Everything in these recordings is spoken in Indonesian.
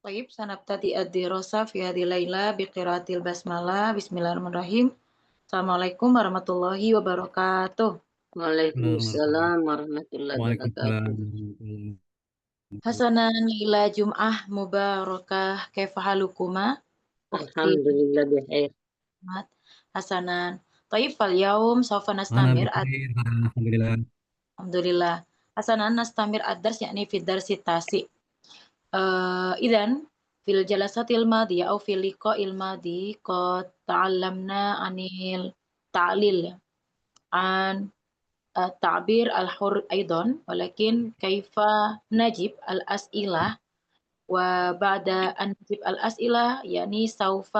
Baik, sanabtadi ad-dirasa fi hadhil laila biqiraatil basmalah. Bismillahirrahmanirrahim. Assalamualaikum warahmatullahi wabarakatuh. Bismillahirrahmanirrahim. Waalaikumsalam warahmatullahi Waalaikumsalam wabarakatuh. warahmatullahi wabarakatuh. Hasanan laila Jum'ah mubarakah kaifa halukuma? Ukhti Alhamdulillah bikhair. Ahmad. Hasanan. Taib fal yaum sawfa Ana nastamir bikhair, alhamdulillah. alhamdulillah. Hasanan nastamir ad-dars yakni fi darsi tasi. Idzan fil jalasatil madiyah au fil liqa'il madi qad ta'allamna anil ta'lil an تعبير الحر أيضا ولكن كيف نجيب الأسئلة وبعد أن نجيب الأسئلة يعني سوف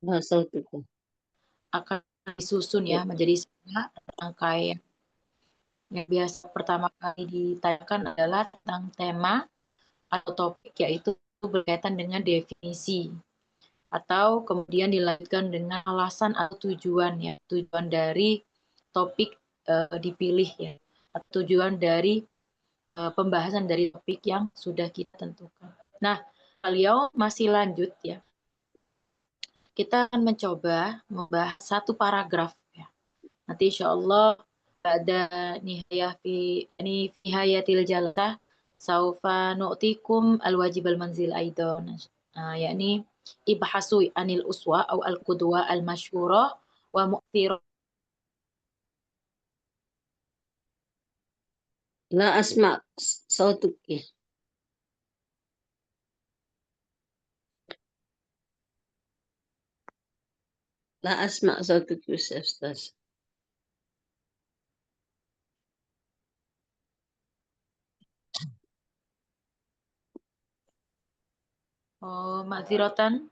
Sautukum. akan disusun ya menjadi sebuah rangkaian. Yang biasa pertama kali ditanyakan adalah tentang tema atau topik, yaitu berkaitan dengan definisi, atau kemudian dilanjutkan dengan alasan atau tujuan ya, tujuan dari topik dipilih ya, atau tujuan dari pembahasan dari topik yang sudah kita tentukan. Nah, beliau masih lanjut ya. Kita akan mencoba membahas satu paragraf ya. Nanti insya Allah ada nihayatil jalatah saufa nu'tikum al-wajib al-manzil aidan. Yakni ibhasu anil uswa atau al-qudwa al-masyhurah wa mu'thirah. La asma sautuki. La asma sautuki Ustaz. Oh, ma'dziratan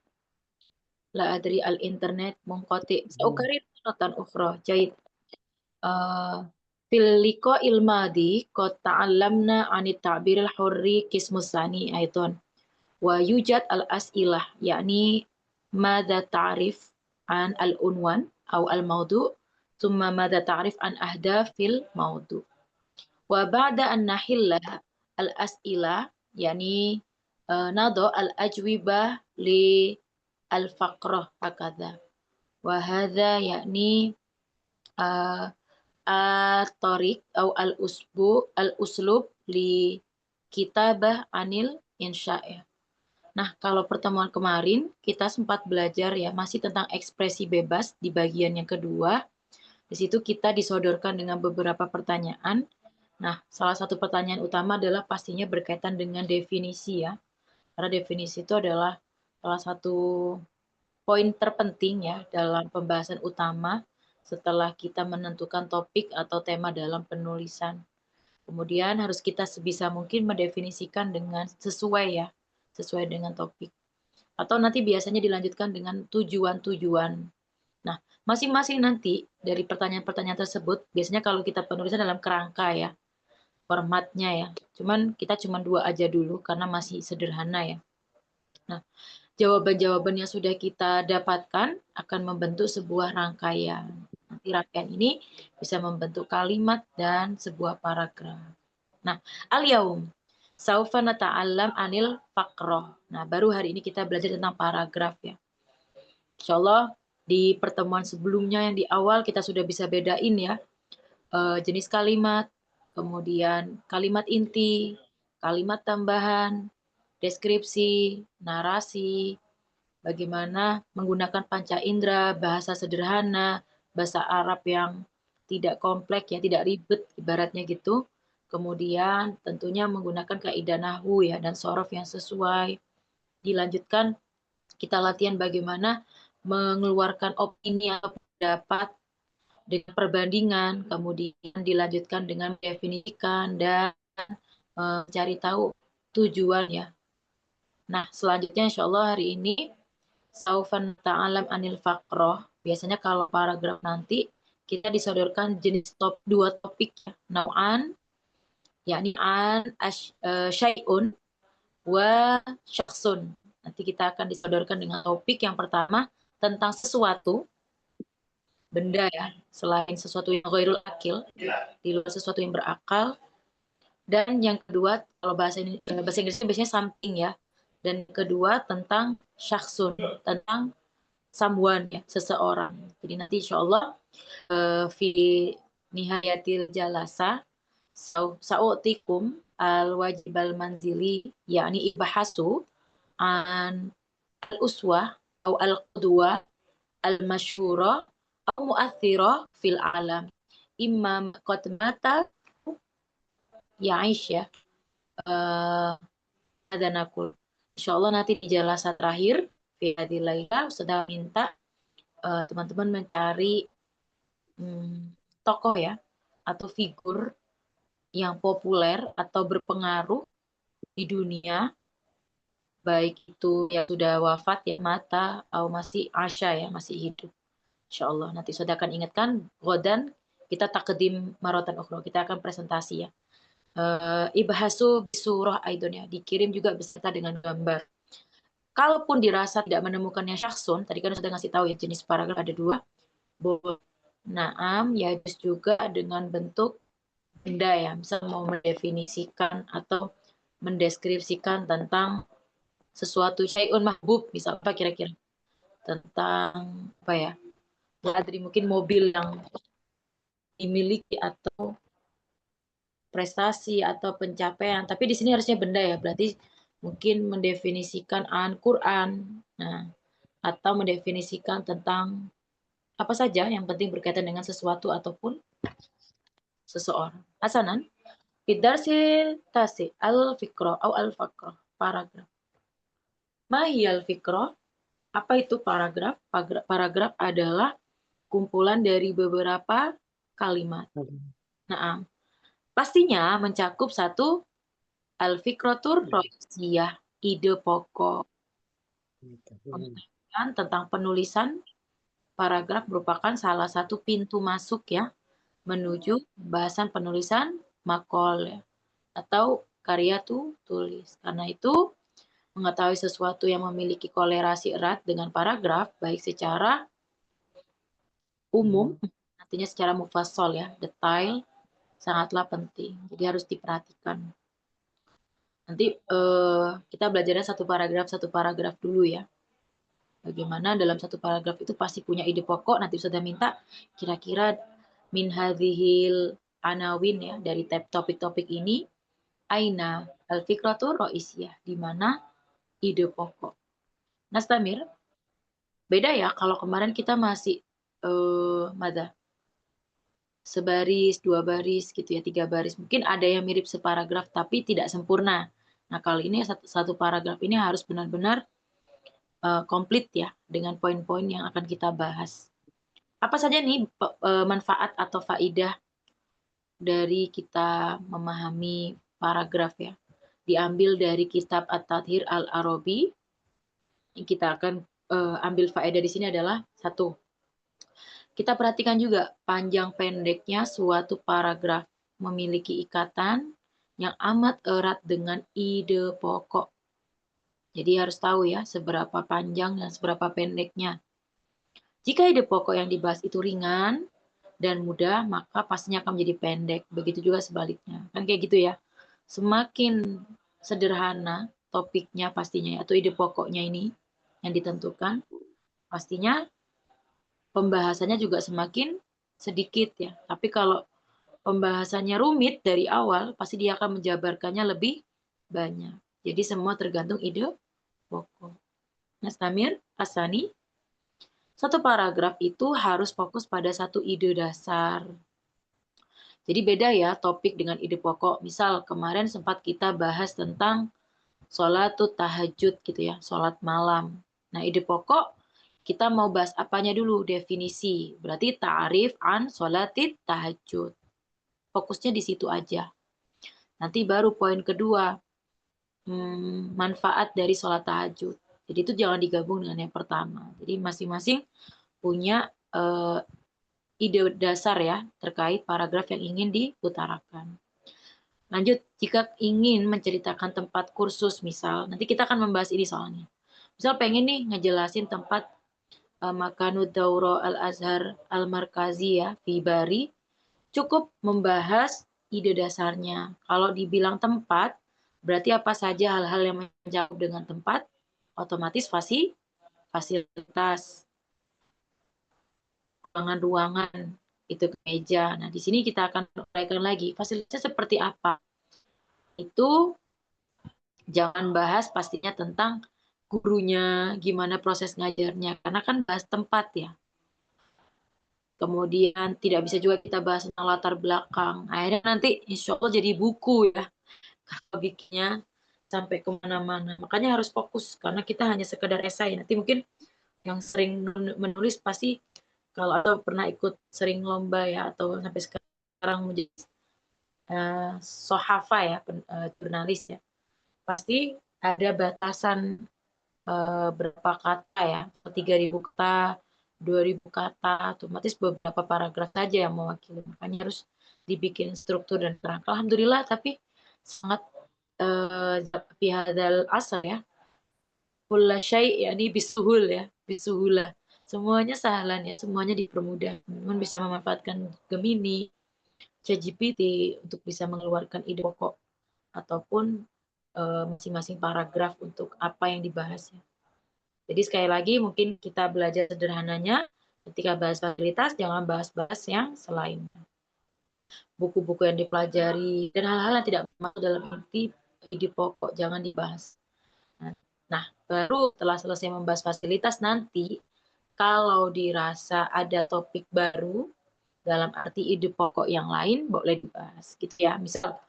la adri al-internet munqati. Sa'ukarir maratan ukhra. Jayid. Fil liqa'il madi qad ta'allamna 'anit ta'biril hurri qismus tsani aidan. Wa yujad al-as'ilah yakni madza ta'rif an al-unwan atau al-mawdu' thumma madza ta'rif an ahdafil mawdu'. Wa ba'da an nahilla al-as'ilah yakni nado al-ajwibah li al-faqrah hakadha. Wa hadza yakni at-tariq atau al-uslub li kitabah anil insya' ya. Nah, kalau pertemuan kemarin kita sempat belajar ya masih tentang ekspresi bebas di bagian yang kedua. Di situ kita disodorkan dengan beberapa pertanyaan. Nah, salah satu pertanyaan utama adalah pastinya berkaitan dengan definisi ya. Karena definisi itu adalah salah satu poin terpenting ya dalam pembahasan utama setelah kita menentukan topik atau tema dalam penulisan. Kemudian harus kita sebisa mungkin mendefinisikan dengan sesuai dengan topik. Atau nanti biasanya dilanjutkan dengan tujuan-tujuan. Nah, masing-masing nanti dari pertanyaan-pertanyaan tersebut, biasanya kalau kita penulisan dalam kerangka ya, formatnya ya. Kita cuma 2 aja dulu karena masih sederhana ya. Nah, jawaban-jawaban yang sudah kita dapatkan akan membentuk sebuah rangkaian. Nanti rangkaian ini bisa membentuk kalimat dan sebuah paragraf. Nah, al-yaum saufa nata'allam anil faqrah. Nah, baru hari ini kita belajar tentang paragraf ya. Insyaallah di pertemuan sebelumnya yang di awal kita sudah bisa bedain ya jenis kalimat, kemudian kalimat inti, kalimat tambahan, deskripsi, narasi, bagaimana menggunakan panca indera, bahasa sederhana, bahasa Arab yang tidak kompleks ya, tidak ribet ibaratnya gitu. Kemudian tentunya menggunakan kaidah nahwu ya dan shorof yang sesuai. Dilanjutkan kita latihan bagaimana mengeluarkan opini atau pendapat dengan perbandingan, kemudian dilanjutkan dengan mendefinisikan dan mencari tahu tujuan ya. Nah, selanjutnya insya Allah hari ini saufan ta'alam anil faqroh. Biasanya kalau paragraf nanti kita disodorkan jenis 2 topik ya. Nau'an, yakni an syai'un wa syakhsun. Nanti kita akan disodorkan dengan topik yang pertama tentang sesuatu, benda ya, selain sesuatu yang ghairul akil, di luar sesuatu yang berakal. Dan yang kedua, kalau bahasa Inggrisnya biasanya something ya. Dan kedua tentang syakhsun, tentang someone ya, seseorang. Jadi nanti insyaallah fi nihayatil jalasa sa'utikum al-wajibal manzili yakni ibahasu an al-uswah atau al-qudwah al-masyhurah atau mu'athirah fil alam imma qad mata ya'ish ya ada nakul. Insyaallah nanti di jalasa terakhir fi hadil laila sudah minta teman-teman mencari tokoh ya atau figur yang populer atau berpengaruh di dunia, baik itu yang sudah wafat ya mata atau masih asya ya masih hidup. Insyaallah nanti sudah akan ingatkan godan kita takdim marotan ukhra, kita akan presentasi ya. Ibahasu surah aidon ya, dikirim juga beserta dengan gambar. Kalaupun dirasa tidak menemukannya syakhsun, tadi kan sudah ngasih tahu ya jenis paragraf ada 2. Naam ya juga dengan bentuk benda ya, misal mau mendefinisikan atau mendeskripsikan tentang sesuatu syai'un mahbub, misal apa kira-kira tentang apa ya, mungkin mobil yang dimiliki atau prestasi atau pencapaian, tapi di sini harusnya benda ya, berarti mungkin mendefinisikan Al-Quran, nah, atau mendefinisikan tentang apa saja yang penting berkaitan dengan sesuatu ataupun seseorang. Hasanan, Fidarsil tasi al-fikro atau al-fakro, paragraf. Mahiyal fikro, apa itu paragraf? Paragraf adalah kumpulan dari beberapa kalimat. Nah, pastinya mencakup satu al-fikrotur roisiyah, ide pokok. Pengetahuan tentang penulisan paragraf merupakan salah satu pintu masuk ya menuju bahasan penulisan makol ya, atau karya tulis. Karena itu mengetahui sesuatu yang memiliki kolerasi erat dengan paragraf baik secara umum, artinya secara mufassal ya, detail sangatlah penting. Jadi harus diperhatikan. Nanti kita belajarnya satu paragraf dulu ya. Bagaimana dalam satu paragraf itu pasti punya ide pokok, nanti sudah minta kira-kira min hadhil anawin ya, dari topik-topik ini, aina al-fikratu roisiyah, di mana ide pokok. Nastamir, beda ya kalau kemarin kita masih sebaris, 2 baris gitu ya, 3 baris. Mungkin ada yang mirip separagraf tapi tidak sempurna. Nah, kali ini satu paragraf ini harus benar-benar komplit ya dengan poin-poin yang akan kita bahas. Apa saja nih manfaat atau faidah dari kita memahami paragraf ya? Diambil dari kitab At-Tathir Al-Arabi. Yang kita akan ambil faedah di sini adalah 1. Kita perhatikan juga panjang pendeknya suatu paragraf memiliki ikatan yang amat erat dengan ide pokok. Jadi harus tahu ya seberapa panjang dan seberapa pendeknya. Jika ide pokok yang dibahas itu ringan dan mudah, maka pastinya akan menjadi pendek. Begitu juga sebaliknya. Kan kayak gitu ya. Semakin sederhana topiknya pastinya atau ide pokoknya ini yang ditentukan, pastinya pembahasannya juga semakin sedikit ya. Tapi kalau pembahasannya rumit dari awal, pasti dia akan menjabarkannya lebih banyak. Jadi semua tergantung ide pokok. Nastamir, Asani, satu paragraf itu harus fokus pada satu ide dasar. Jadi beda ya topik dengan ide pokok. Misal kemarin sempat kita bahas tentang sholatut tahajud gitu ya, sholat malam. Nah ide pokok kita mau bahas apanya dulu, definisi. Berarti ta'rif an sholatit tahajud. Fokusnya di situ aja. Nanti baru poin kedua, manfaat dari sholat tahajud. Jadi itu jangan digabung dengan yang pertama. Jadi masing-masing punya ide dasar ya terkait paragraf yang ingin diutarakan. Lanjut, jika ingin menceritakan tempat kursus misal, nanti kita akan membahas ini soalnya. Misal pengen nih ngejelasin tempat Makanud Dauro Al-Azhar Al-Markazi ya, di Bari, cukup membahas ide dasarnya. Kalau dibilang tempat, berarti apa saja hal-hal yang mencakup dengan tempat, otomatis fasilitas, ruangan-ruangan, itu meja. Nah, di sini kita akan uraikan lagi, fasilitasnya seperti apa. Itu jangan bahas pastinya tentang gurunya, gimana proses ngajarnya, karena kan bahas tempat ya. Kemudian tidak bisa juga kita bahas tentang latar belakang. Akhirnya nanti insya Allah jadi buku ya, kalau bikinnya sampai kemana-mana. Makanya harus fokus, karena kita hanya sekedar esai. Nanti mungkin yang sering menulis pasti, kalau atau pernah ikut sering lomba ya, atau sampai sekarang menjadi sohafa ya, jurnalis ya, pasti ada batasan berapa kata ya, 3.000 kata, 2.000 kata, otomatis beberapa paragraf saja yang mewakili. Makanya harus dibikin struktur dan kerangka. Alhamdulillah, tapi sangat bihadal asal ya. Kulla syai' yakni bisuhul ya, bisuhulah. Semuanya sahlan ya, semuanya dipermudah. Teman bisa memanfaatkan Gemini, ChatGPT untuk bisa mengeluarkan ide pokok ataupun masing-masing paragraf untuk apa yang dibahasnya. Jadi sekali lagi mungkin kita belajar sederhananya, ketika bahas fasilitas jangan bahas-bahas yang selainnya. Buku-buku yang dipelajari dan hal-hal yang tidak masuk dalam ide pokok jangan dibahas. Nah, baru setelah selesai membahas fasilitas nanti, kalau dirasa ada topik baru dalam arti ide pokok yang lain boleh dibahas gitu ya. Misal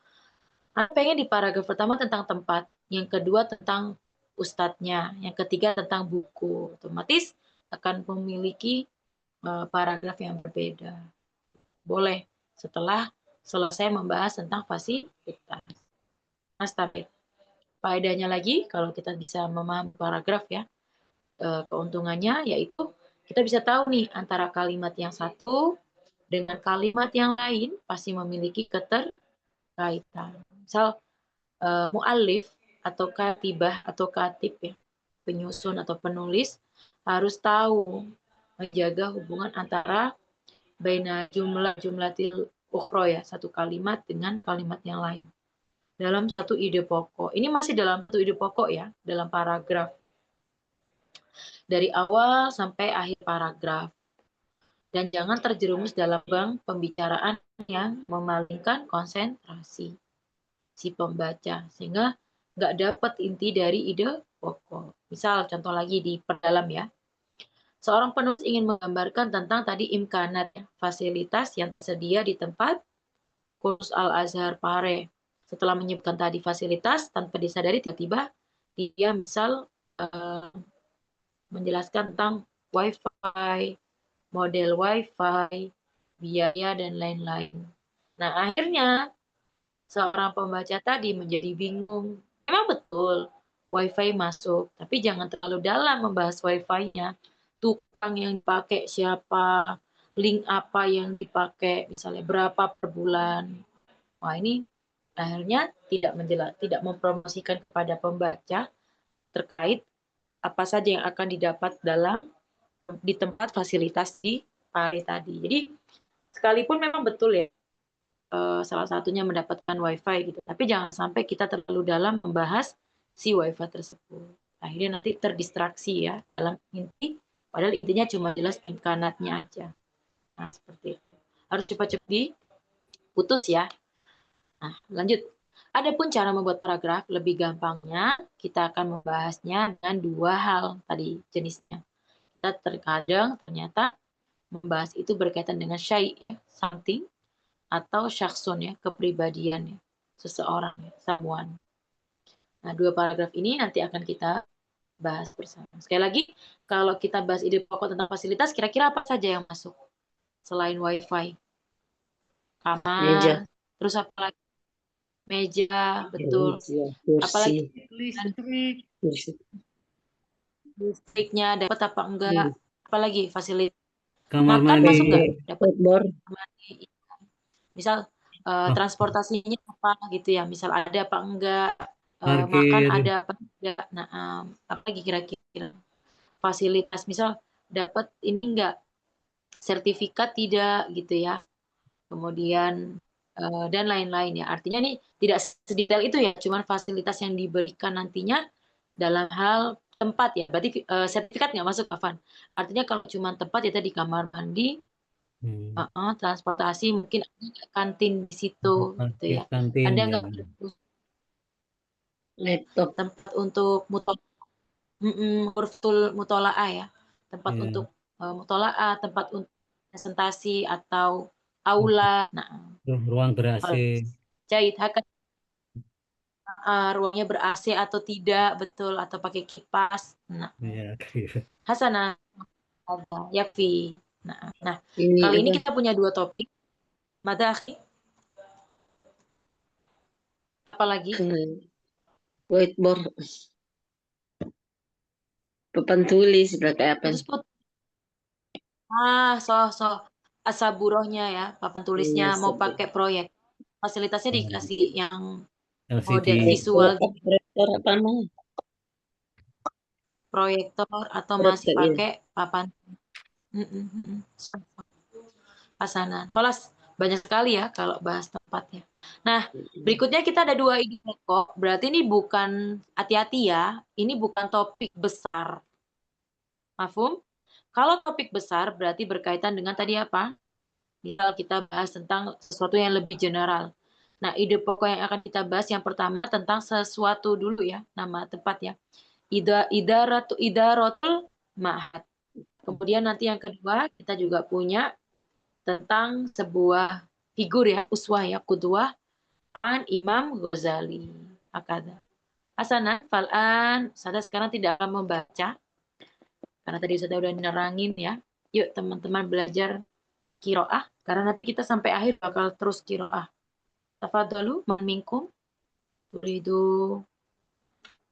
pengen di paragraf pertama tentang tempat, yang kedua tentang ustadznya, yang ketiga tentang buku, otomatis akan memiliki paragraf yang berbeda. Boleh setelah selesai membahas tentang fasilitas. Mas Tabit, faedahnya lagi kalau kita bisa memahami paragraf ya, keuntungannya yaitu kita bisa tahu nih antara kalimat yang satu dengan kalimat yang lain pasti memiliki keterkaitan. Misal mu'alif atau katibah atau katib ya, penyusun atau penulis harus tahu menjaga hubungan antara baina jumlatil ukhra ya, satu kalimat dengan kalimat yang lain dalam satu ide pokok. Ini masih dalam satu ide pokok ya, dalam paragraf. Dari awal sampai akhir paragraf. Dan jangan terjerumus dalam pembicaraan yang memalingkan konsentrasi si pembaca, sehingga nggak dapat inti dari ide pokok. Misal contoh lagi di perdalam ya. Seorang penulis ingin menggambarkan tentang tadi imkanat, ya, fasilitas yang tersedia di tempat kursus Al-Azhar Pare. Setelah menyebutkan tadi fasilitas, tanpa disadari tiba-tiba dia misal menjelaskan tentang Wi-Fi, model Wi-Fi, biaya, dan lain-lain. Nah, akhirnya seorang pembaca tadi menjadi bingung. Memang betul, Wi-Fi masuk, tapi jangan terlalu dalam membahas Wi-Fi-nya. Tukang yang dipakai siapa, link apa yang dipakai, misalnya berapa per bulan. Wah, ini akhirnya tidak mempromosikan kepada pembaca terkait apa saja yang akan didapat di tempat fasilitas di Pare tadi. Jadi sekalipun memang betul ya, salah satunya mendapatkan Wi-Fi gitu, tapi jangan sampai kita terlalu dalam membahas si Wi-Fi tersebut. Akhirnya nanti terdistraksi ya dalam inti, padahal intinya cuma jelas imkanatnya aja. Nah, seperti itu. Harus cepat-cepat diputus ya. Nah, lanjut. Adapun cara membuat paragraf lebih gampangnya, kita akan membahasnya dengan dua hal tadi jenisnya. Kita terkadang ternyata membahas itu berkaitan dengan syai, something, atau syakhsun ya, kepribadian ya, seseorang ya, someone. Nah, dua paragraf ini nanti akan kita bahas bersama. Sekali lagi, kalau kita bahas ide pokok tentang fasilitas, kira-kira apa saja yang masuk selain Wi-Fi? Kamar, Meja. terus apa lagi? Meja, betul. Meja, kursi. Apalagi Listrik. Kursi. listriknya dapat apa enggak? Apalagi fasilitas. Kamar Makan mandi. masuk enggak? Dapat Outdoor. mandi. Misal transportasinya apa gitu ya, misal ada apa enggak, makan Parkir. ada apa nggak. Nah, apa lagi kira-kira? Fasilitas, misal dapat ini enggak, sertifikat tidak gitu ya. Kemudian dan lain-lain ya. Artinya nih tidak sedetail itu ya, cuman fasilitas yang diberikan nantinya dalam hal tempat ya. Berarti sertifikat nggak masuk, Afan. Artinya kalau cuma tempat ya tadi kamar mandi, transportasi, mungkin ada kantin di situ gitu ya. Kantin Ada ya. nggak Laptop. tempat untuk mutola'ah ya, tempat Ya. untuk mutola'ah, tempat untuk presentasi atau aula. Nah, Ruang ber-AC. jahit hakan ruangnya ber-AC atau tidak, betul, atau pakai kipas. Nah, Ya, Hasanah, ada yakfi. Nah, Ini kali ini apa? kita punya 2 topik. Madakhi, apa lagi? Whiteboard. Papan tulis pakai apa? Putus-putus. Asaburohnya ya, papan tulisnya Iya, mau sebut. pakai proyek. Fasilitasnya dikasih yang LCD. model visual gitu, Proyektor apa namanya? proyektor atau masih Proyektor, iya. pakai papan. Pasanan. Kelas banyak sekali ya kalau bahas tempatnya. Nah, berikutnya kita ada 2 ide pokok. Berarti ini bukan, hati-hati ya, ini bukan topik besar. Mafhum? Kalau topik besar berarti berkaitan dengan tadi apa? Misal kita bahas tentang sesuatu yang lebih general. Nah, ide pokok yang akan kita bahas yang pertama tentang sesuatu dulu ya, nama tempat ya. Idaratul ma'had. Kemudian nanti yang kedua kita juga punya tentang sebuah figur ya, uswah ya, qudwah an Imam Ghazali. Akada. Hasanah, fal'an, saya sekarang tidak akan membaca karena tadi saya udah nerangin ya. Yuk teman-teman belajar kiroah karena nanti kita sampai akhir bakal terus kiroah. Tafadhalu minkum turidu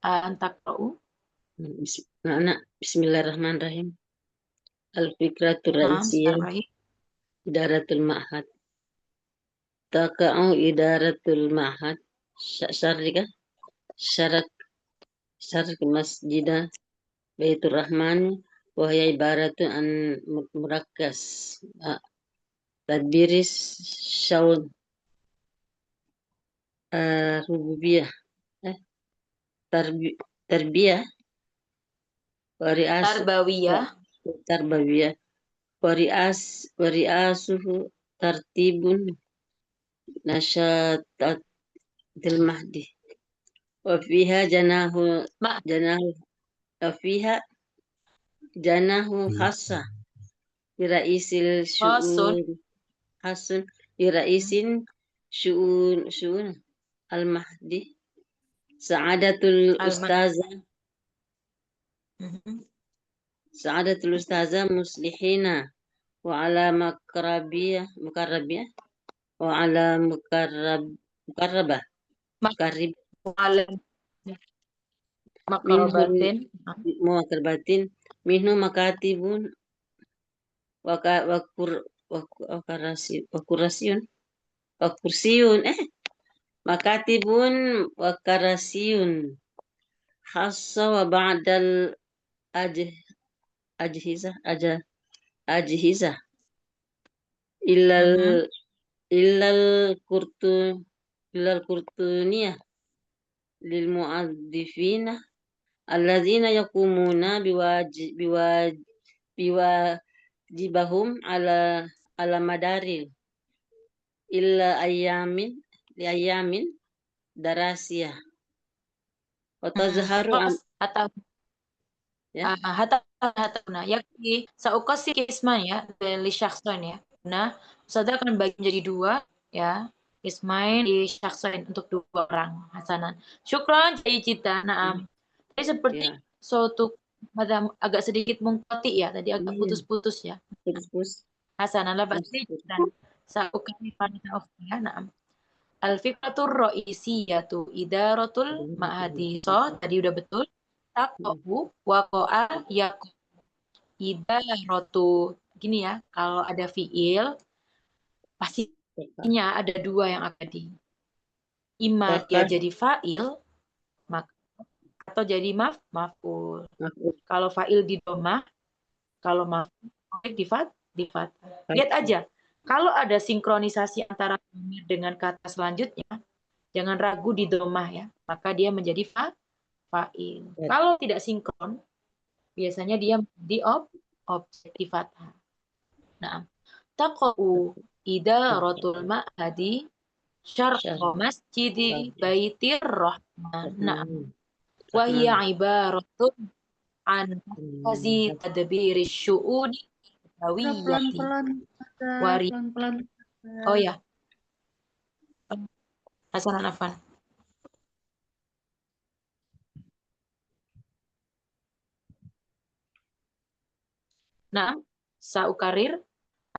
an taqra'u. Anak, bismillahirrahmanirrahim. Al-fikratur Naam, raisiyah bismillahirrahmanirrahim. idaratul ma'had. Taka'u idaratul ma'had syarika syarak masjidah Baitur Rahman wa hiya ibaratun an murakkas tadbiris syaun rububiyah tarbiyah Tarbawiyah. tarbawiyah wariasuhu tartibun nasyatil mahdi wa fiha janahu wa fiha janahu khassa biraisil Khasun. syu'un hasun biraisin syu'un al-mahdi sa'adatul ustazah muslihina wa ala mukarrabah wa ala mukarrabah mukarrabatin minhu makatibun wa kursiyun makatibun wa karasiyun khassa wa ba'dal ajhizah illal kurtuniyah lil mu'adzifina alladzina yaqumuna biwajibahum ala madaril illa ayamin darasiyah wa tazharu atau hatta yakni sauqasi isman ya li syakhsan ya. Nah, Ustazah akan bagi menjadi 2 ya. Ismain di syakhsan untuk 2 orang. Hasanan. Syukran Cita. Naam. Jadi seperti suatu agak sedikit mengkoti ya, tadi agak putus-putus ya. Hasanan la ba'si dan sauqani panita ya. Naam. Al-fiqatur ra'isiyatu idaratul ma'hadi. So, tadi udah betul. Taqo'u waqo'a yaqo. Idaratu. Gini ya, kalau ada fi'il, pastinya ada 2 yang akan di. Ima dia jadi fa'il, maka atau jadi maf'ul. Maf'ul. Kalau fa'il di dhammah, kalau maf'ul di fathah. Lihat aja, kalau ada sinkronisasi antara dhamir dengan kata selanjutnya, jangan ragu di dhammah ya, maka dia menjadi fa'il. Kalau tidak sinkron, biasanya dia menjadi objek di fathah. Nah, taqa'u idaratul ma'hadi syarqa masjidi baitir rahman. Nah, wa hiya ibaratun an qazi tadbiri syu'uni hawiyati. Pelan-pelan. Oh ya. Hasan Afan. Nah, saukarir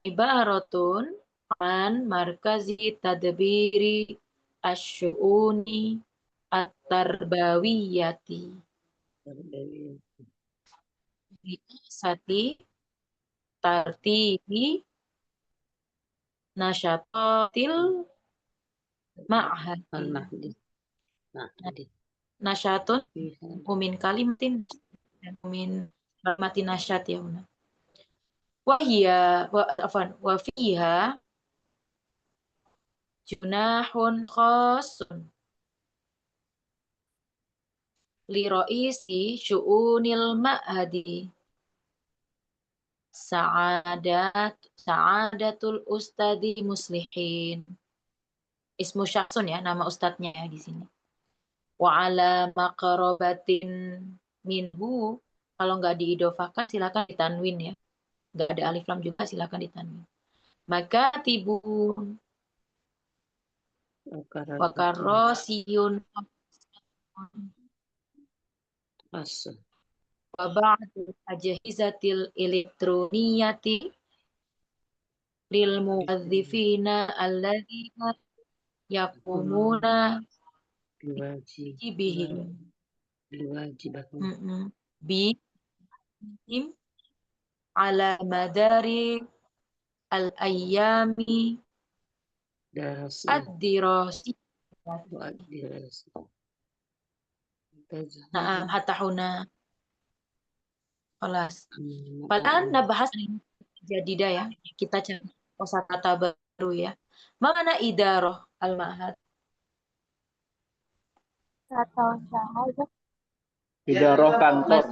ibaratun an markazi tadbiri asyu'uni at-tarbawiyati. Sati tartibi nasyatatil ma'hadi. Nasyatun umin kalimatin umin kalimatin nasyat ya una. Wa fiha junahun khasun li ra'isi syu'unil ma'hadi sa'adatul ustadi muslihin. Ismu syaksun ya, nama ustadznya ya di sini. Wa ala maqrabatin minhu, kalau nggak diidofakan silakan ditanwin ya. Nggak ada alif lam juga silakan ditanwin. Maka tibun wa karosiyun wa ba'du ajhizatil elektroniyati lil muwadzifina alladzina yaqumuna bihim bihim ala madari al-ayyami ad-dirasi. Nah, hatta huna. Kelas. Padahal nabahas jadidah ya. Kita cari kosakata baru ya. Mana idaroh al-ma'had? Idaroh kantor.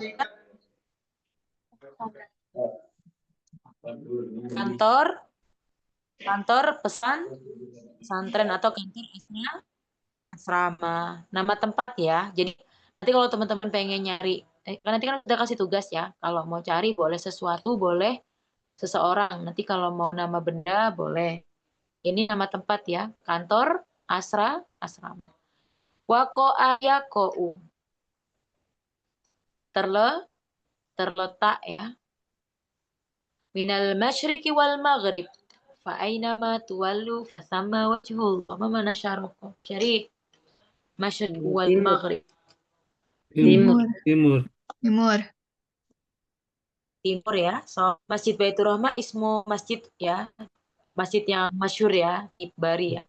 Kantor pesantren atau kantor asrama. Nama tempat ya. Jadi nanti kalau teman-teman pengen nyari, nanti kan udah kasih tugas ya. Kalau mau cari boleh sesuatu, boleh seseorang. Nanti kalau mau nama benda boleh. Ini nama tempat ya. Kantor, asrama. Waqa'a yaqa'u. Terletak ya. Minal masyriqi wal maghrib. Fa'ainama tuwallu fasamma wajhullah. Ma mana syaraqah? Syarif. Masyriq wal maghrib. Timur. Timur ya. So, Masjid Baitur Rahmah ismu masjid ya. Masjid yang masyhur ya, Ibari ya.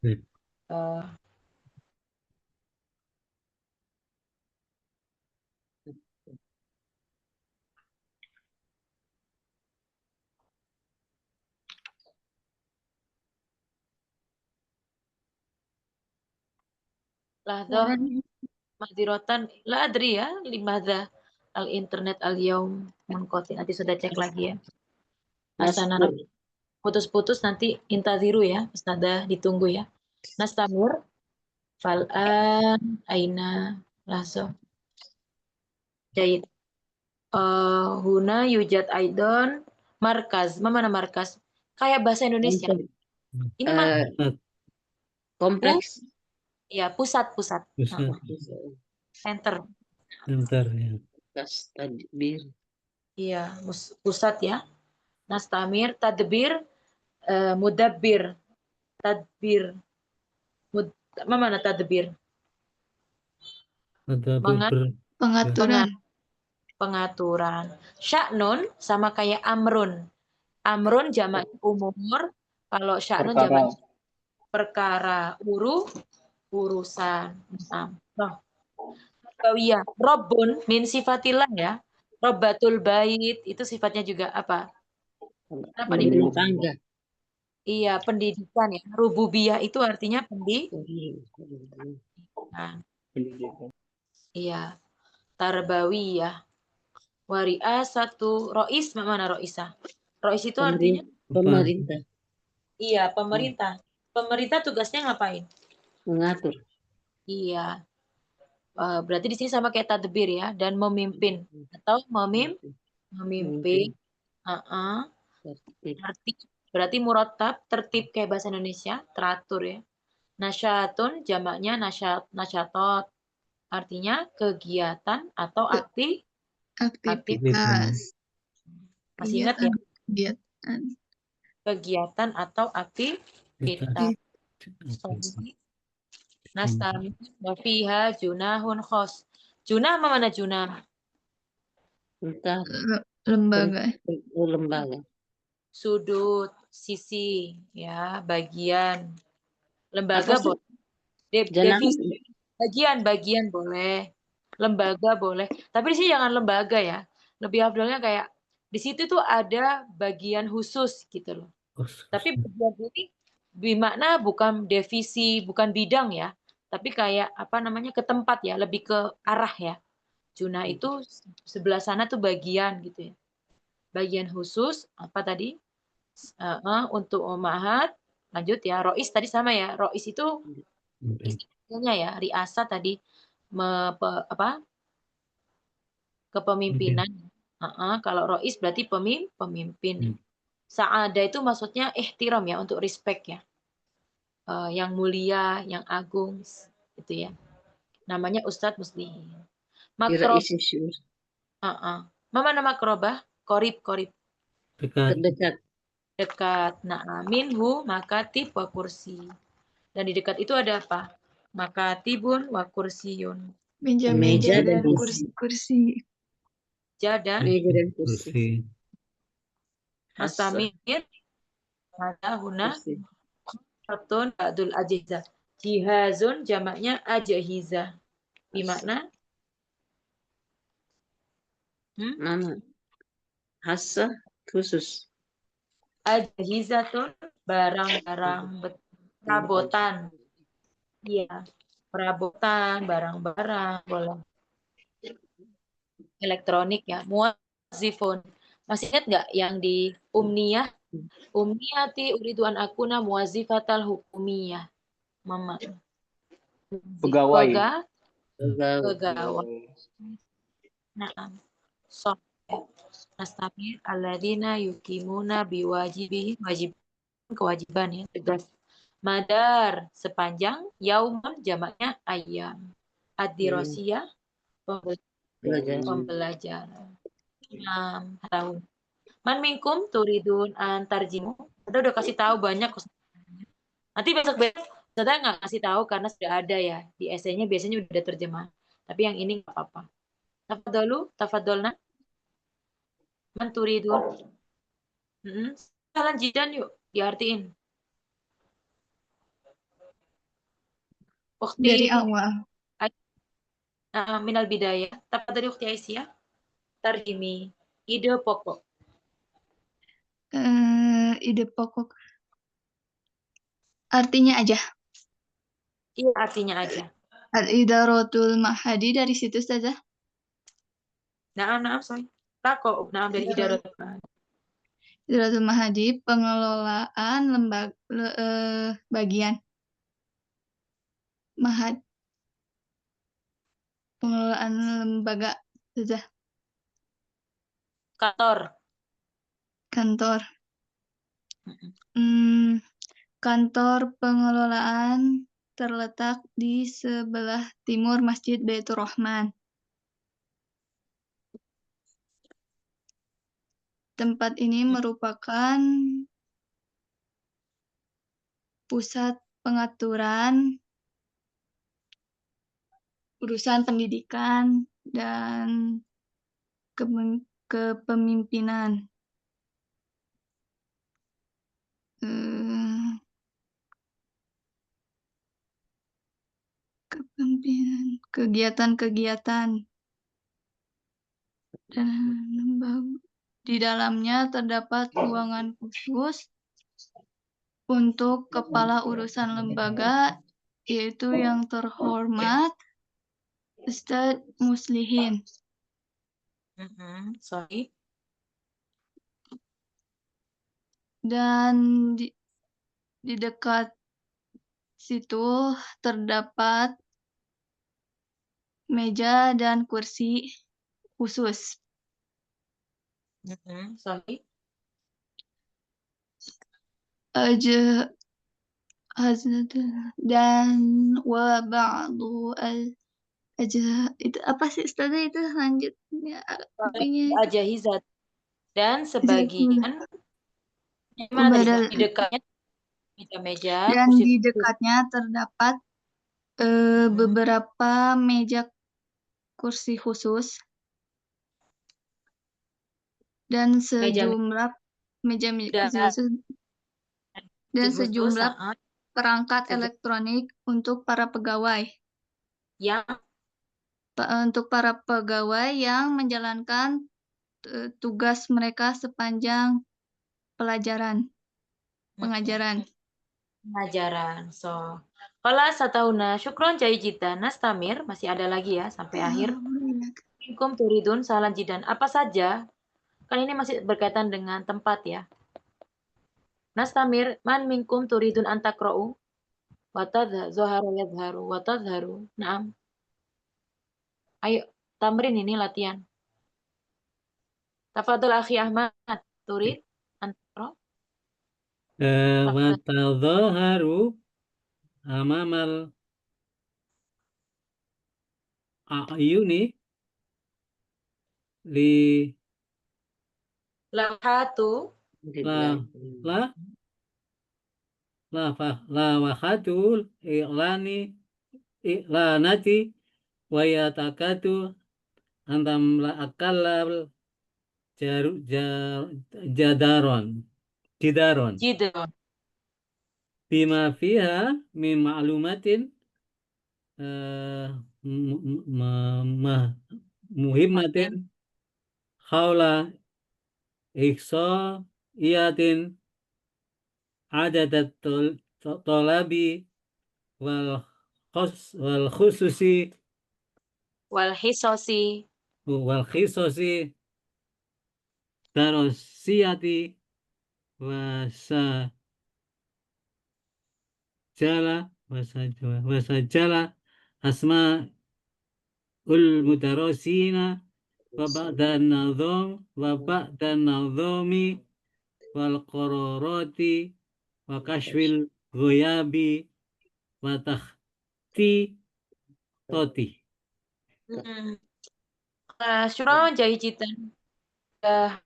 Lahdah mahdiratan la adri ya limadha al internet al yaum munqati. Nanti sudah cek lagi ya. Asana putus-putus nanti intaziru ya. Ustazah ditunggu ya. Nastamir fal'an aina laso. Jahit. Huna yujad aidon markaz. Mana markaz? Kayak bahasa Indonesia. Ini kompleks. Ya, pusat. Center ya. Tadbir. Iya, pusat ya. Nastamir, tadbir, mudabbir. Tadbir. Mana tadbir? Pengaturan. Sya'nun sama kayak amrun. Amrun jamak umur. Kalau sya'nun jamak perkara. Urusan. Tarbawiyah. Robbun min sifatillah ya. Robbatul bait itu sifatnya juga apa? Apa nih? Rumah tangga. Iya, pendidikan ya. Rububiyah itu artinya pendidikan. Pendidikan. Iya. Tarbawiyah. Wari'asatu rois, mana roisah? Rois itu artinya Pemerintah iya, pemerintah. Pemerintah tugasnya ngapain? mengatur. Iya. Berarti di sini sama kayak tadbir ya, dan memimpin atau memimpin. Tertib. Berarti murattab, tertib kayak bahasa Indonesia, teratur ya. Nasyatun jamaknya nasyatot. Artinya kegiatan atau Aktivitas. Masih ingat ya? Kegiatan. Kegiatan atau aktivitas. Nastami wa fiha junahun khos. Junah mana junah? Entah Lembaga. lembaga. Sudut, sisi, ya, bagian. Lembaga Apa sih? boleh. Devisi. Bagian boleh. Lembaga boleh. Tapi di sini jangan lembaga ya. Lebih afdolnya kayak di situ tuh ada bagian khusus gitu loh. Tapi bagian ini bermakna bukan divisi, bukan bidang ya. Tapi kayak apa namanya ke tempat ya, lebih ke arah ya. Junah itu sebelah sana tuh bagian gitu ya. Bagian khusus apa tadi? Untuk umahat. Lanjut ya. Rois tadi sama ya. Rois itu istilahnya ya. Riasa tadi kepemimpinan. Kalau rois berarti pemimpin. Sa'ada itu maksudnya ihtiram ya, untuk respect ya. Yang mulia, yang agung gitu ya. Namanya Ustadz Muslihin. Makrob. Mama nama makrobah? Korib. Terdekat. Dekat. Nah, minhu makatib wa kursi. Dan di dekat itu ada apa? Makatibun wa kursiyun. Meja-meja Meja dan dan kursi-kursi. Dan Meja dan kursi. Mastamir ada huna Satun ba'dul ajihzah. Jihazun jamaknya ajihzah. Bimakna Mana? Hasa khusus. ajihzatun barang-barang perabotan. Iya, perabotan, barang-barang, boleh. Elektronik ya. Muazifun. Masih ingat nggak yang di Umniyah? Umniyati uriduan akuna muazifatal hukumiyah. Mama. Pegawai. Pegawai. Nah, so nastamir alladzina yukimuna biwajibi wajib kewajiban ya, tegas. Madar sepanjang, yaumun jamaknya ayam. Ad-dirasiyah pembelajaran. 6 tahun. Man minkum turidun antarjimu. Kita udah kasih tahu banyak. Nanti besok-besok saya nggak kasih tahu karena sudah ada ya. Di esainya biasanya udah terjemah. Tapi yang ini nggak apa-apa. Tafadolna. Man turidun. Salah jidan yuk, diartiin. Dari awal. Minal bidayah. Tafadhali ukhti Aisyah. Tarjimi. Ide pokok. Ide pokok. Artinya aja. Iya, artinya aja. Al-idaratul mahadi dari situ saja. Naam, sorry. Tako, naam dari idaratul mahadi. Idaratul mahadi, pengelolaan bagian. Mahad. Pengelolaan lembaga saja. Kantor. Kantor pengelolaan terletak di sebelah timur Masjid Baitur Rahman. Tempat ini merupakan pusat pengaturan urusan pendidikan dan kepemimpinan. kepemimpinan, kegiatan-kegiatan dan di dalamnya terdapat ruangan khusus untuk kepala urusan lembaga, yaitu yang terhormat Ustadz Muslihin. Sorry. Dan di dekat situ terdapat meja dan kursi khusus. Sorry. Dan wa ba'du itu apa sih Ustazah itu lanjutnya Ajahizat. Dan sebagian gimana tadi? Di dekatnya meja-meja, dan kursi di khusus. dekatnya terdapat beberapa meja kursi khusus dan sejumlah meja-meja kursi khusus dan sejumlah perangkat elektronik untuk para pegawai. Untuk para pegawai yang menjalankan tugas mereka sepanjang pengajaran. So, qala satauna syukron jayijidan nastamir, masih ada lagi ya sampai akhir. Minkum turidun salan jidan, apa saja? Kan ini masih berkaitan dengan tempat ya. Nastamir, man minkum turidun antakra'u wa zoharu yadharu wa tadharu. Naam. Ayo, tamrin ini latihan. Tafadhol akhi Ahmad, turid antakra'u. Wa tadhaharu amamal a'yuni li Lahatu lawahatul i'lanati wa yatakatu antam la akallal jidaron bima fiha min ma'lumatin muhimmatin khawla ihsaiyatin adadat tolabi wal khususi wal khisosi darosiyati wasajala asma mudarosina wa ba'dan nadhomi wal qararati wa kashfil ghoyabi wa takhti toti. Syukron jayijidan.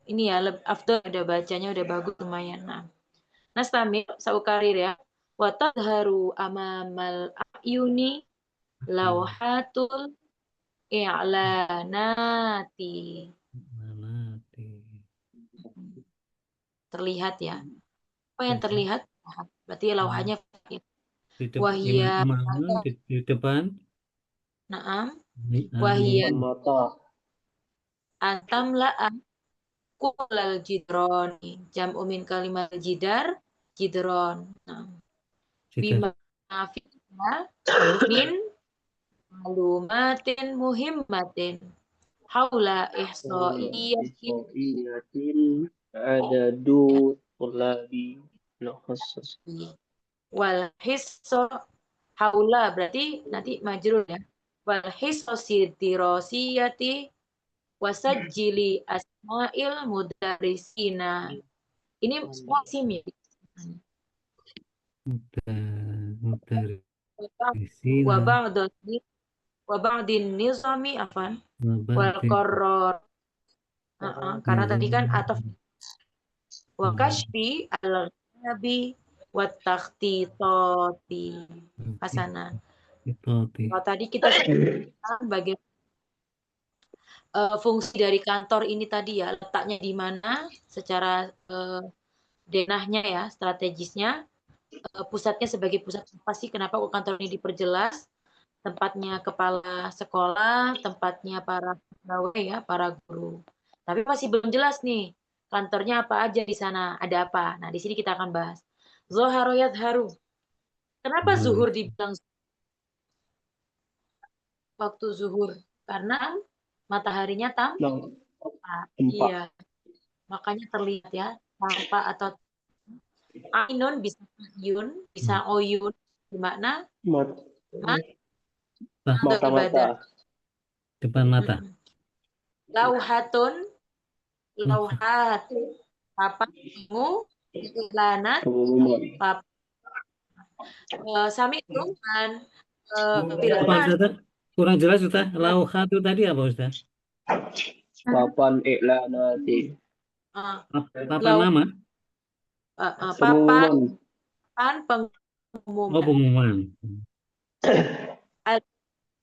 Ini ya, afdal udah bacanya udah bagus lumayan. Nah, nastamir saukarir ya. Wa tadharu amamal ayuni lawhatul i'lanati. Terlihat ya. Apa yang terlihat? Berarti lawhanya wahia di depan. Naam. Wahia antam la'a kulal jidroni. Jam'u min kalimat jidar jidron. Nah. Bima fiha min malumatin muhimmatin haula ihsaiyatin adadu tulabi khusus wal hisso haula berarti nanti majrur ya. Wal hissosi dirosiyati wasajili asma'il mudarisina. Ini semua sim ya. Wa ba'din nizami afan wal qarrar. Karena tadi kan ataf wa kashfi al-ghabi wa takhtitati hasanah. Kalau tadi kita bagaimana fungsi dari kantor ini tadi ya, letaknya di mana secara denahnya ya, strategisnya, pusatnya sebagai pusat apa sih, kenapa kantor ini diperjelas, tempatnya kepala sekolah, tempatnya para pegawai ya, para guru. Tapi masih belum jelas nih, kantornya apa aja di sana, ada apa. Nah, di sini kita akan bahas. Zoharo yadharu. Kenapa zuhur dibilang waktu zuhur? Karena mataharinya Nah, tampak. empat. Iya, makanya terlihat ya, tampak atau ainun bisa yun, bisa oyun, gimana? Mat- Atau ibadah. Mata-mata. Depan mata. Lauhatun, lauhat, papan iklanat, Pengumuman. sami tuhan, Apa firman, Ustaz? Kurang jelas Ustaz. Lauhatu tadi apa Ustaz? Papan iklanati. Papan lau, nama? papan Pengumuman. Oh, pengumuman. pengumuman.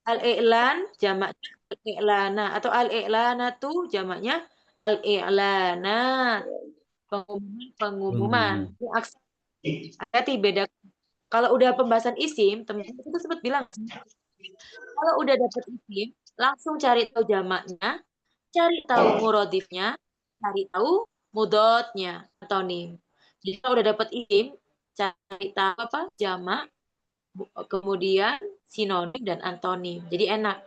Al-i'lan jamaknya al-i'lana atau al-i'lanatu jamaknya al-i'lanat. Pengumuman. Ini hati beda. Kalau udah pembahasan isim, teman-teman itu sempat bilang, kalau udah dapet isim, langsung cari tahu jamaknya, cari tahu murodifnya, cari tahu mudotnya atau nim. Jadi kalau udah dapet isim, cari tahu apa jamak, kemudian sinonim dan antonim. Jadi enak,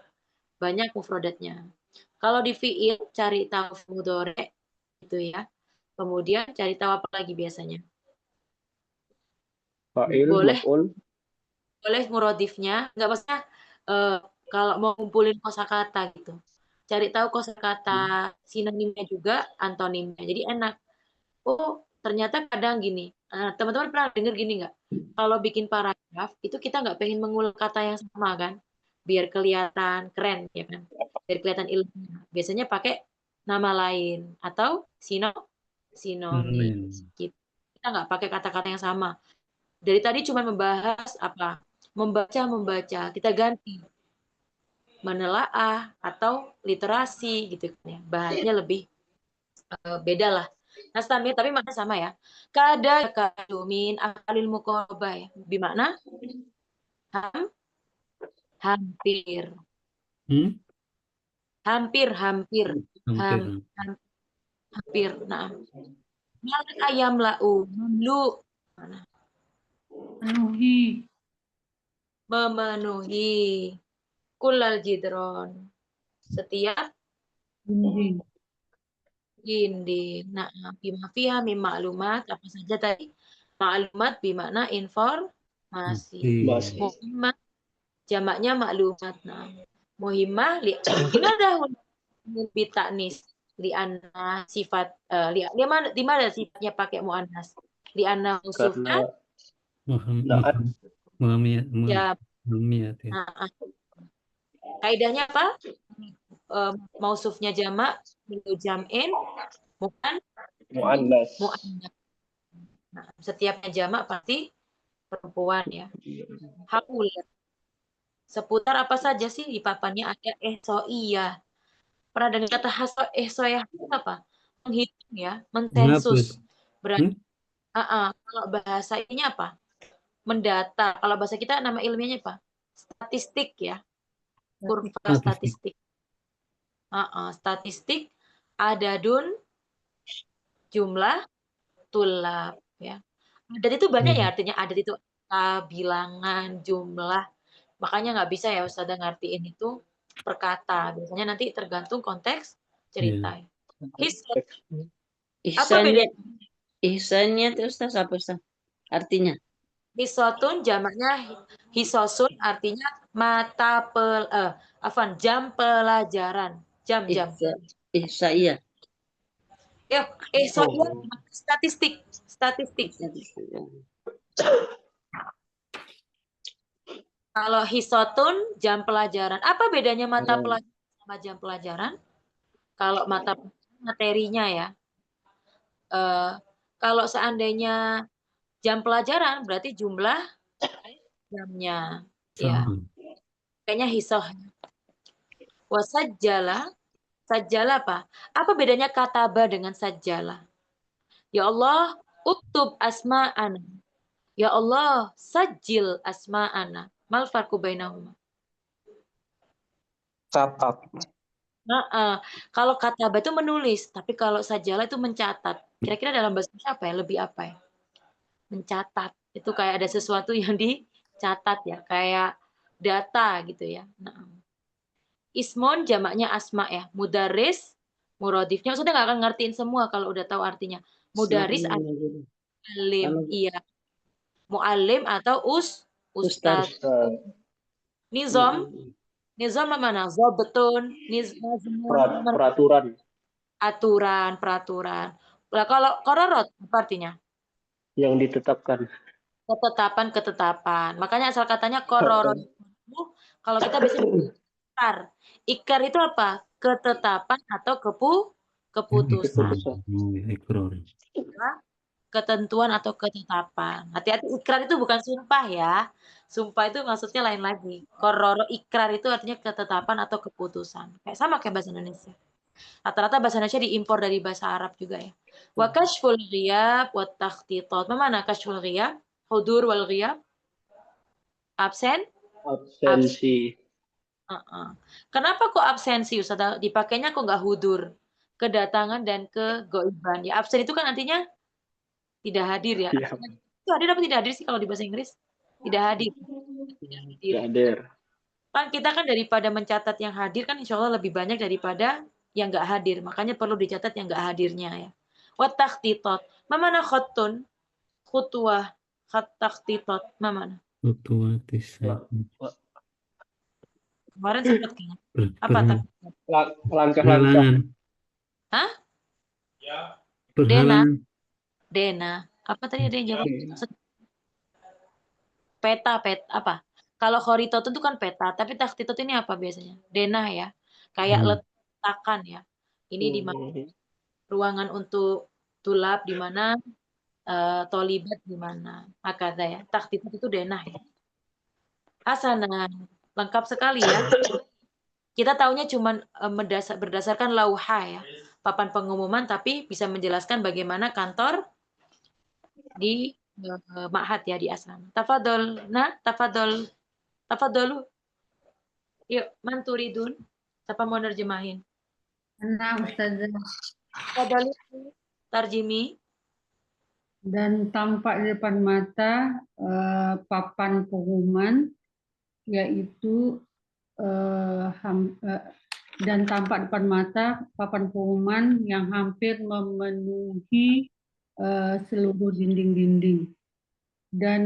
banyak mufrodatnya. Kalau di fiil cari tahu mudhari itu ya. Kemudian cari tahu apa lagi biasanya? Fa'il, Boleh maf'ul. murodifnya, nggak maksudnya kalau mau ngumpulin kosakata gitu. Cari tahu kosakata sinonimnya juga, antonimnya. Jadi enak. Oh, ternyata kadang gini. Teman-teman pernah dengar gini nggak? Kalau bikin paragraf, itu kita nggak pengen mengulang kata yang sama kan? Biar kelihatan keren, ya kan? Biar kelihatan ilmiah. Biasanya pakai nama lain. Atau sinonim. Gitu. Kita nggak pakai kata-kata yang sama. Dari tadi cuma membahas apa? Membaca. Kita ganti. Menelaah atau literasi gitu kan ya. Bahasnya lebih beda lah. Nah, stamir tapi makna sama ya. Kada kadumin akalil muqarabah ya. Bimakna hampir. Hampir. Hampir. Hampir. Nah. Malak ayam lau mamlu. Memenuhi kulal jidron. Setiap dinding. Nah, bima fiha mim maklumat apa saja tadi? Maklumat bimakna informasi. Muhimmah jamaknya maklumat. Nah, muhimmah limadah bitaknis lianna sifat di mana sifatnya pakai muannas? Lianna usufnya ya. Kaidahnya apa? Mausufnya jamak jam'in bukan muannas. Nah, setiapnya jamak pasti perempuan ya. Haul. Seputar apa saja sih di papannya ada ihsoiyah. Pernah dengar kata ihsoiyah itu apa? Menghitung ya, mensensus. Berarti kalau bahasa ini apa? Mendata. Kalau bahasa kita nama ilmiahnya apa? Statistik ya. Kurva statistik. Statistik adadun jumlah tulab ya. Adat itu banyak ya artinya. Adat itu bilangan, jumlah. Makanya nggak bisa ya Ustazah ngertiin itu per kata. Biasanya nanti tergantung konteks cerita. Ihsannya terus apa Ustaz? Artinya? Hisotun jamaknya hisosun artinya mata jam pelajaran. Jam-jam. Ihsaiyah. Statistik. Kalau hisotun jam pelajaran. Apa bedanya mata pelajaran sama jam pelajaran? Kalau mata materinya ya. Kalau seandainya jam pelajaran berarti jumlah jamnya. Ya. Kayaknya hisoh. Wasajjala. Sajjala apa? Apa bedanya kataba dengan sajjala? Ya Allah, uktub asma'ana. Ya Allah, sajil asma'ana. Mal farqu bainahuma? Catat. Nah, kalau kataba itu menulis, tapi kalau sajalah itu mencatat. Kira-kira dalam bahasa Indonesia apa ya? Lebih apa ya? Mencatat. Itu kayak ada sesuatu yang dicatat ya, kayak data gitu ya. Nah, ismon jamaknya asma ya. Mudaris, muradifnya. Maksudnya nggak akan ngertiin semua kalau udah tahu artinya. Mudaris, alim, iya. Mu'alim atau Ustaz. ustadz. Nizam, nizam mana? Zabetun, nizam, Peraturan. aturan, peraturan. Nah, kalau kororot apa artinya? Yang ditetapkan. Ketetapan. Makanya asal katanya kororot. Kalau kita bisa ikrar. Ikrar itu apa? Ketetapan atau keputusan. Ketentuan atau ketetapan. Hati-hati, ikrar itu bukan sumpah ya. Sumpah itu maksudnya lain lagi. Kororo ikrar itu artinya ketetapan atau keputusan. Kayak sama kayak bahasa Indonesia. Rata-rata bahasa Indonesia diimpor dari bahasa Arab juga ya. Wa kashful ghiyab wa takhtitat. Mana kashful ghiyab? Hudur wal ghiyab? Absen? Absensi. Kenapa kok absensi Ustaz? Dipakainya kok nggak hudur? Kedatangan dan kegoiban. Ya absen itu kan artinya tidak hadir ya. Iya. Itu hadir apa tidak hadir sih kalau di bahasa Inggris? Tidak hadir. Tidak hadir. Kan kita kan daripada mencatat yang hadir kan insya Allah lebih banyak daripada yang nggak hadir. Makanya perlu dicatat yang nggak hadirnya ya. Wa takhtitat. Mamana khattun? Khutwah. Khat takhtitat. Mamana? Kemarin sempat kayaknya. Apa tak? Langkah-langkah. Hah? Perhalangan. Dena. Apa tadi ada yang jawab? Peta apa? Kalau khoritot itu kan peta, tapi takhtitot ini apa biasanya? Denah ya. Kayak letakan ya. Ini di mana ruangan untuk tulab di mana tolibat di mana. Makada ya. Takhtitot itu denah ya. Hasanah. Lengkap sekali ya. Kita taunya cuma berdasarkan lauha ya. Papan pengumuman tapi bisa menjelaskan bagaimana kantor di ma'had ya, di asrama. Tafadol. Nah, tafadolu. Yuk, man turidun? Siapa mau nerjemahin? Nah, Ustazah. Tafadol tarjimi. Dan tampak di depan mata papan pengumuman, yaitu dan tampak depan mata papan pengumuman yang hampir memenuhi seluruh dinding-dinding, dan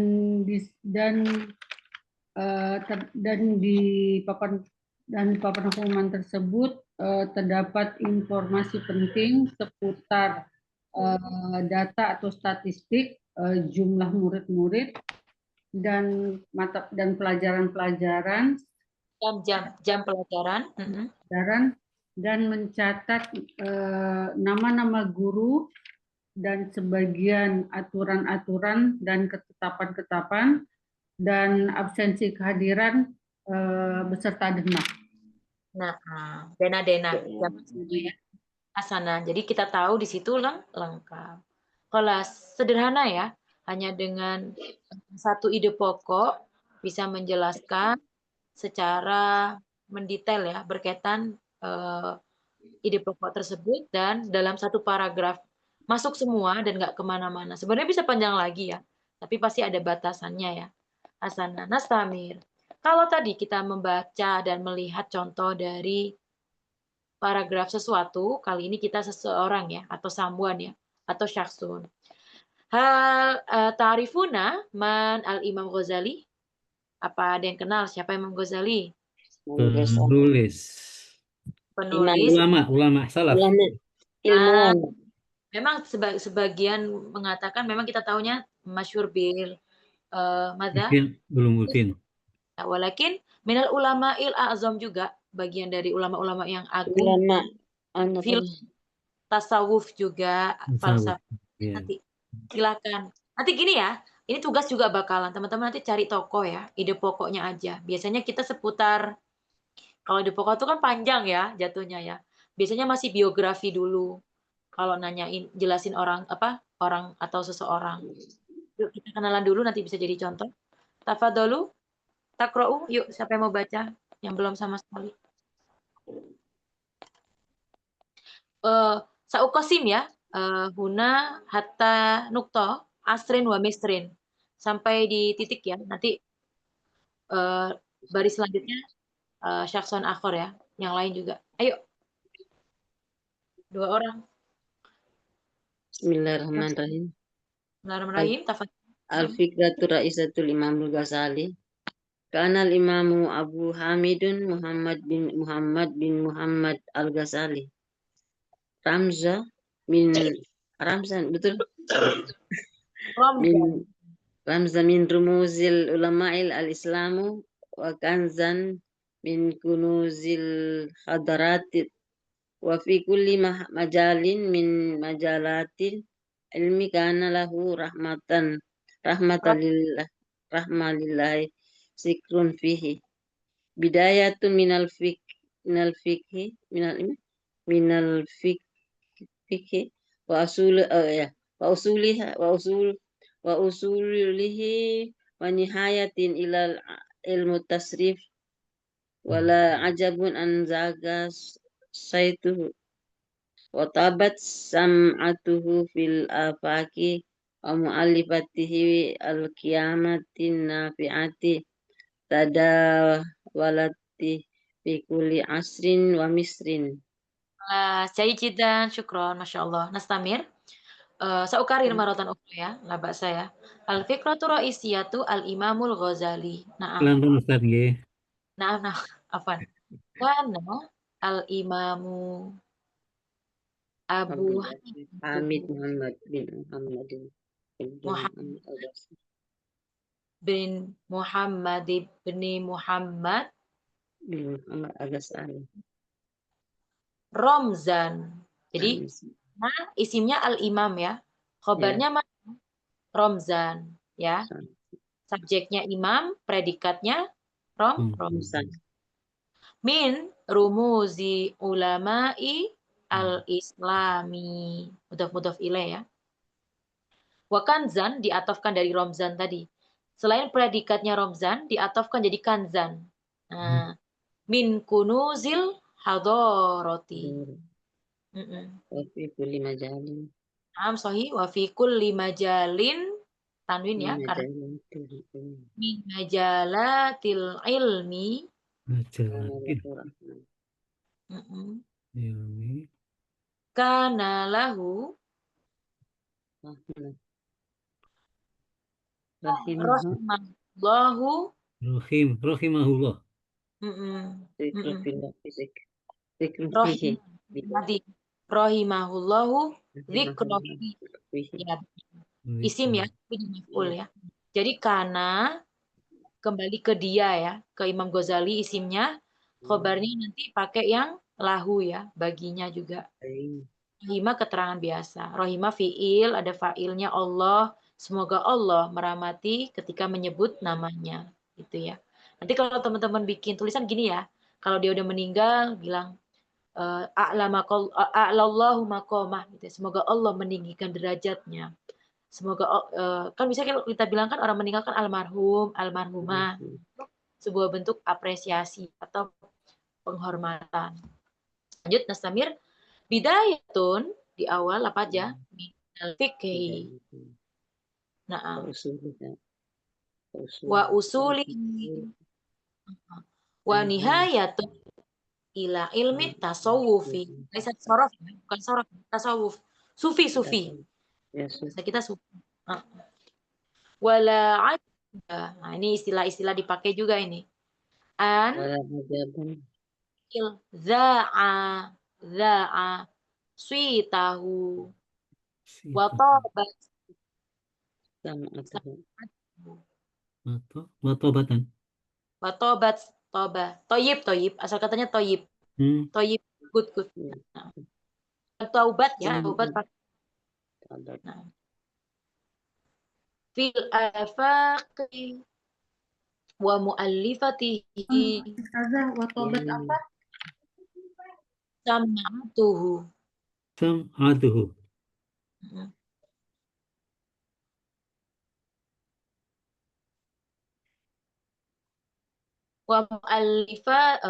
di papan pengumuman tersebut terdapat informasi penting seputar data atau statistik jumlah murid-murid dan pelajaran-pelajaran, jam pelajaran, dan mencatat nama-nama guru dan sebagian aturan-aturan dan ketetapan-ketetapan dan absensi kehadiran beserta dena. Nah, dena ya. Asana. Jadi kita tahu di situ lengkap. Kalau sederhana ya, hanya dengan satu ide pokok bisa menjelaskan secara mendetail ya berkaitan ide pokok tersebut, dan dalam satu paragraf masuk semua dan nggak kemana-mana. Sebenarnya bisa panjang lagi ya, tapi pasti ada batasannya ya. Hasanah. Nastamir. Kalau tadi kita membaca dan melihat contoh dari paragraf sesuatu, kali ini kita seseorang ya, atau someone ya, atau syakhsun. Hal ta'rifuna man al-Imam Ghazali? Apa ada yang kenal siapa Imam Ghazali? Penulis. Ulama, salaf. Ilmuwan. Memang sebagian mengatakan memang kita tahunya masyhur bil madza? Belum rutin. Walakin minal ulama'il a'zam juga, bagian dari ulama-ulama yang agung. Ulama Tasawuf juga, falsafah. Nanti silakan. Nanti gini ya, ini tugas juga bakalan teman-teman nanti cari tokoh ya, ide pokoknya aja. Biasanya kita seputar, kalau ide pokok itu kan panjang ya jatuhnya ya. Biasanya masih biografi dulu. Kalau nanyain, jelasin orang atau seseorang. Yuk kita kenalan dulu, nanti bisa jadi contoh. Tafadholu, takra'u, yuk siapa yang mau baca yang belum sama sekali. Sauqasim ya. Huna hatta nukta asrin wa misrin. Sampai di titik ya. Nanti baris selanjutnya syakson akhor ya. Yang lain juga. Ayo. 2 orang. Bismillahirrahmanirrahim. Bismillahirrahmanirrahim. Tafadhol. Al-fikratu ra'isatul Imamul Ghazali. Kana al-imamu Abu Hamidun Muhammad bin Muhammad Al-Ghazali. Ramzan, betul? Ramzan. Ramzan min rumuzil ulama'il al-islamu wa kanzan min kunuzil hadaratit wa fi kulli majalin min majalatil ilmi kana lahu rahmalillahi sikrun fihi bidayatun minal fikhi wa usulihi wa nihayatin ilal ilmu tasrif wala ajabun an zaga saituhu wa tabat sam'atuhu fil afaki wa mu'allifatihi al-qiyamatin nafi'ati tadawalati fi kulli asrin wa misrin. Jayidan, syukron, Masya Allah. Nastamir. Saukarir maratan ukhra ya, la ba'sa ya. Al-fikratu ra'isiyatu al-Imamul Ghazali. Pelan-pelan Ustaz nggih. Nah, afan. Kana al-Imamu Abu Hamid Muhammad bin Muhammad bin Muhammad bin Muhammad Al-Ghazali. Ramzan. Jadi isimnya al-imam ya. Khobarnya Ramzan ya. Subjeknya imam, predikatnya Ramzan. Min rumuzi ulama'i al-islami. Mudhaf ilaih ya. Wa kanzan diatofkan dari Ramzan tadi. Selain predikatnya Ramzan diatofkan jadi kanzan. Nah, min kunuzil hadarati. Wa fi kulli majalin. Sahih wa fi kulli majalin tanwin ya karena min majalatil ilmi kana lahu rahimahullahu rahimahullah. Rahimahullahu dzikrofi. Ya, isim ya, maf'ul ya. Jadi karena kembali ke dia ya, ke Imam Ghazali isimnya, khobarnya nanti pakai yang lahu ya, baginya juga. Rahimah keterangan biasa. Rahimah fi'il, ada fa'ilnya Allah. Semoga Allah merahmati ketika menyebut namanya. Gitu ya. Nanti kalau teman-teman bikin tulisan gini ya, kalau dia udah meninggal, bilang a'lallahu maqamah gitu. Semoga Allah meninggikan derajatnya. Semoga kan bisa kita bilang kan orang meninggal kan almarhum, almarhumah. Sebuah bentuk apresiasi atau penghormatan. Lanjut Nastamir. Bidayatun di awal apa aja? Minal fikhi. Nah, wa usulihi. Wa nihayatun ila ilmi tasawufi. Bukan sorof, tasawuf. Sufi. Kita sufi. Wala ajaba. Nah, ini istilah-istilah dipakai juga ini. Za'a suitahu wa tabat toyib asal katanya toyib good nah, taubat ya taubat nah. Fil afaqi wa muallifatihi wa tobat apa? Sam'atuhu. Wa mu'allifa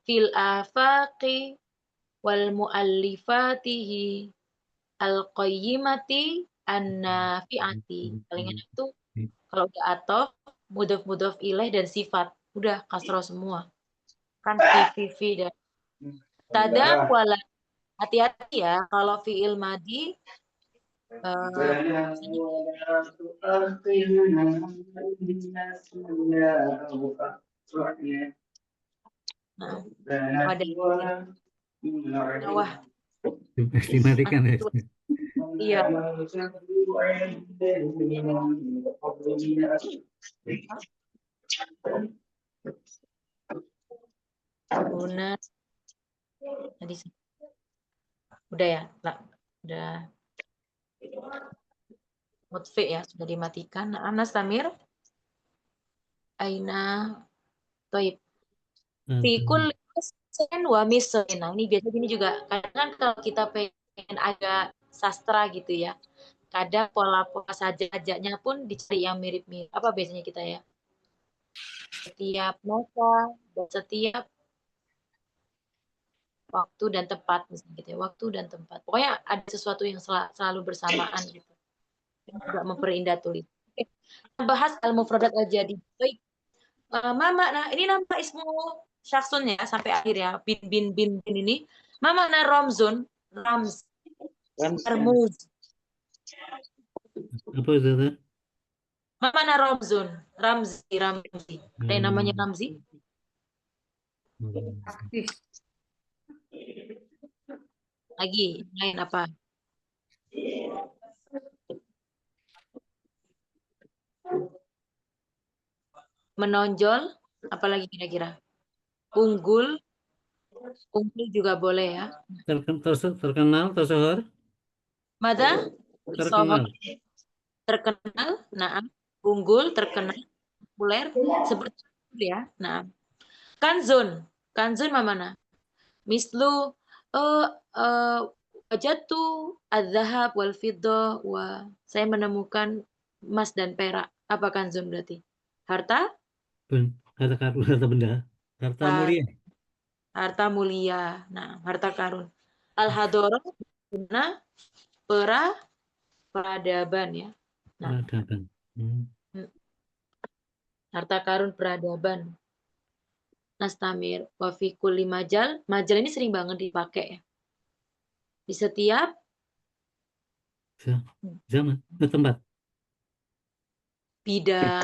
fil afaqi wal muallifatihi al-qayyimati an-nafi'ati. Paling enak tuh kalau udah atof, mudhof ilaih dan sifat. Udah kasroh semua. Kan fi dan tada wala. Hati-hati ya kalau fi'il madi pada bawah. Dimatikan ya. Iya. Guna tadi udah ya, lah, udah mutfi ya, sudah dimatikan. Nah, Anas Tamir, Aina, Toib. Fikul sen wa misrin. Nah, ini biasa gini juga. Kadang kalau kita pengen agak sastra gitu ya, kadang pola-pola saja-sajanya pun dicari yang mirip-mirip. Apa biasanya kita ya? Setiap masa dan setiap waktu dan tempat misalnya gitu ya. Waktu dan tempat. Pokoknya ada sesuatu yang selalu bersamaan gitu. Juga memperindah tulis. Bahas al-mufradat al-jadi. Baik. Mama, nah ini nama ismu syaksun ya sampai akhir ya. Bin ini. Mama na Ramzun, Rams, Armuz. Apa itu? Mama na Ramzun, Ramzi. Ada yang namanya Ramzi? Lagi, lain apa? Menonjol, apalagi kira-kira? Unggul juga boleh ya. Terkenal, tersohor. Mada? Terkenal, nah, unggul, terkenal, populer, seperti itu ya. Nah, kanzun mana? Mislu wajatu az-zahab wal fiddah wa saya menemukan emas dan perak. Apa kanzun berarti? Harta? Harta karun, harta benda. Harta mulia. Harta mulia. Nah, harta karun. Al-hadorah guna peradaban ya. Nah, Peradaban. Harta karun peradaban. Nastamir wa fi kulli majal. Majal ini sering banget dipakai ya. Di setiap zaman, tempat. Bidang.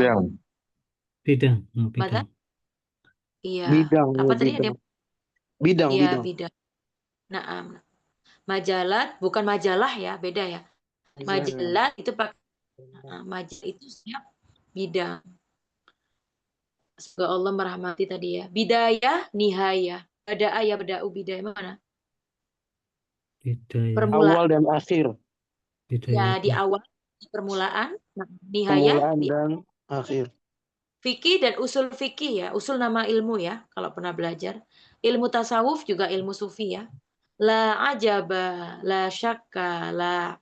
Bidang. Iya. Bidang. Apa tadi ada? Bidang. Iya, bidang. Nah, majalat bukan majalah ya, beda ya. Majalah itu pakai majalah itu siap bidang. Semoga Allah merahmati tadi ya. Bidayah, nihayah. Ada ayah berda'u bidayah mana? Bidayah. Permulaan. Awal dan akhir. Ya, di awal, di permulaan. Nah, nihayah. Permulaan dan akhir. Fikih dan usul fikih ya. Usul nama ilmu ya, kalau pernah belajar. Ilmu tasawuf juga ilmu sufi ya. La ajaba, la syakka, la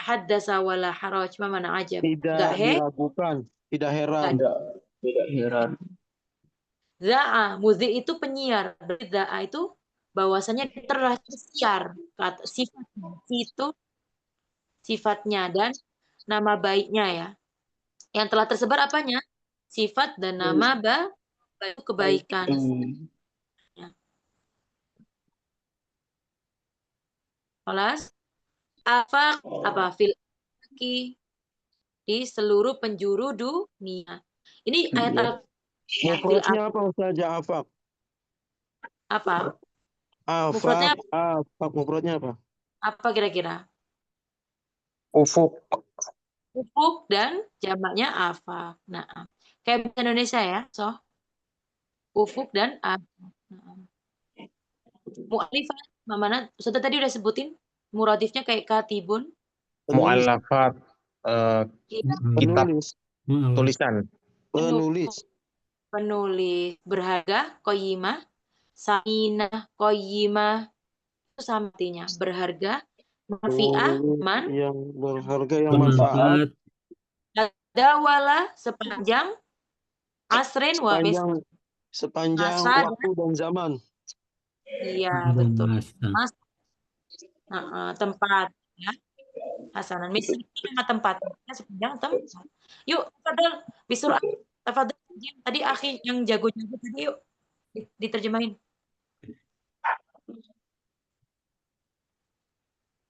haddasa, wa la haraj. Mana ajab? Tidak diragukan, tidak heran. Tidak heran. Za'a, muzi itu penyiar. Za'a itu bahwasanya telah tersiar. Sifatnya itu sifatnya dan nama baiknya ya. Yang telah tersebar apanya? Sifat dan nama baik kebaikan. Kelas apa fil di seluruh penjuru dunia. Ini ayat Mufradnya apa Ustaz Afaq? Apa? Afaq, mufradnya apa? Apa kira-kira? Ufuk. Ufuk dan jamaknya afaq. Nah, kayak bahasa Indonesia ya, so. Ufuk dan afaq. Mu'alifat, mana? Sudah tadi udah sebutin muradifnya kayak katibun. Mu'allafat, kitab, tulisan. Penulis berharga, qayyimah, saminah, qayyimah, itu sama artinya, berharga, manfi'ah, yang berharga, yang manfaat. Dawala, sepanjang, asrin, sepanjang waktu dan zaman. Iya, betul. Masa. Mas, tempat ya. Hasanan. Misalnya nama tempatnya sepanjang tempat. Yuk, tafadhol bisurah. Tafadhol. Tadi akhi yang jago-jago tadi yuk diterjemahin.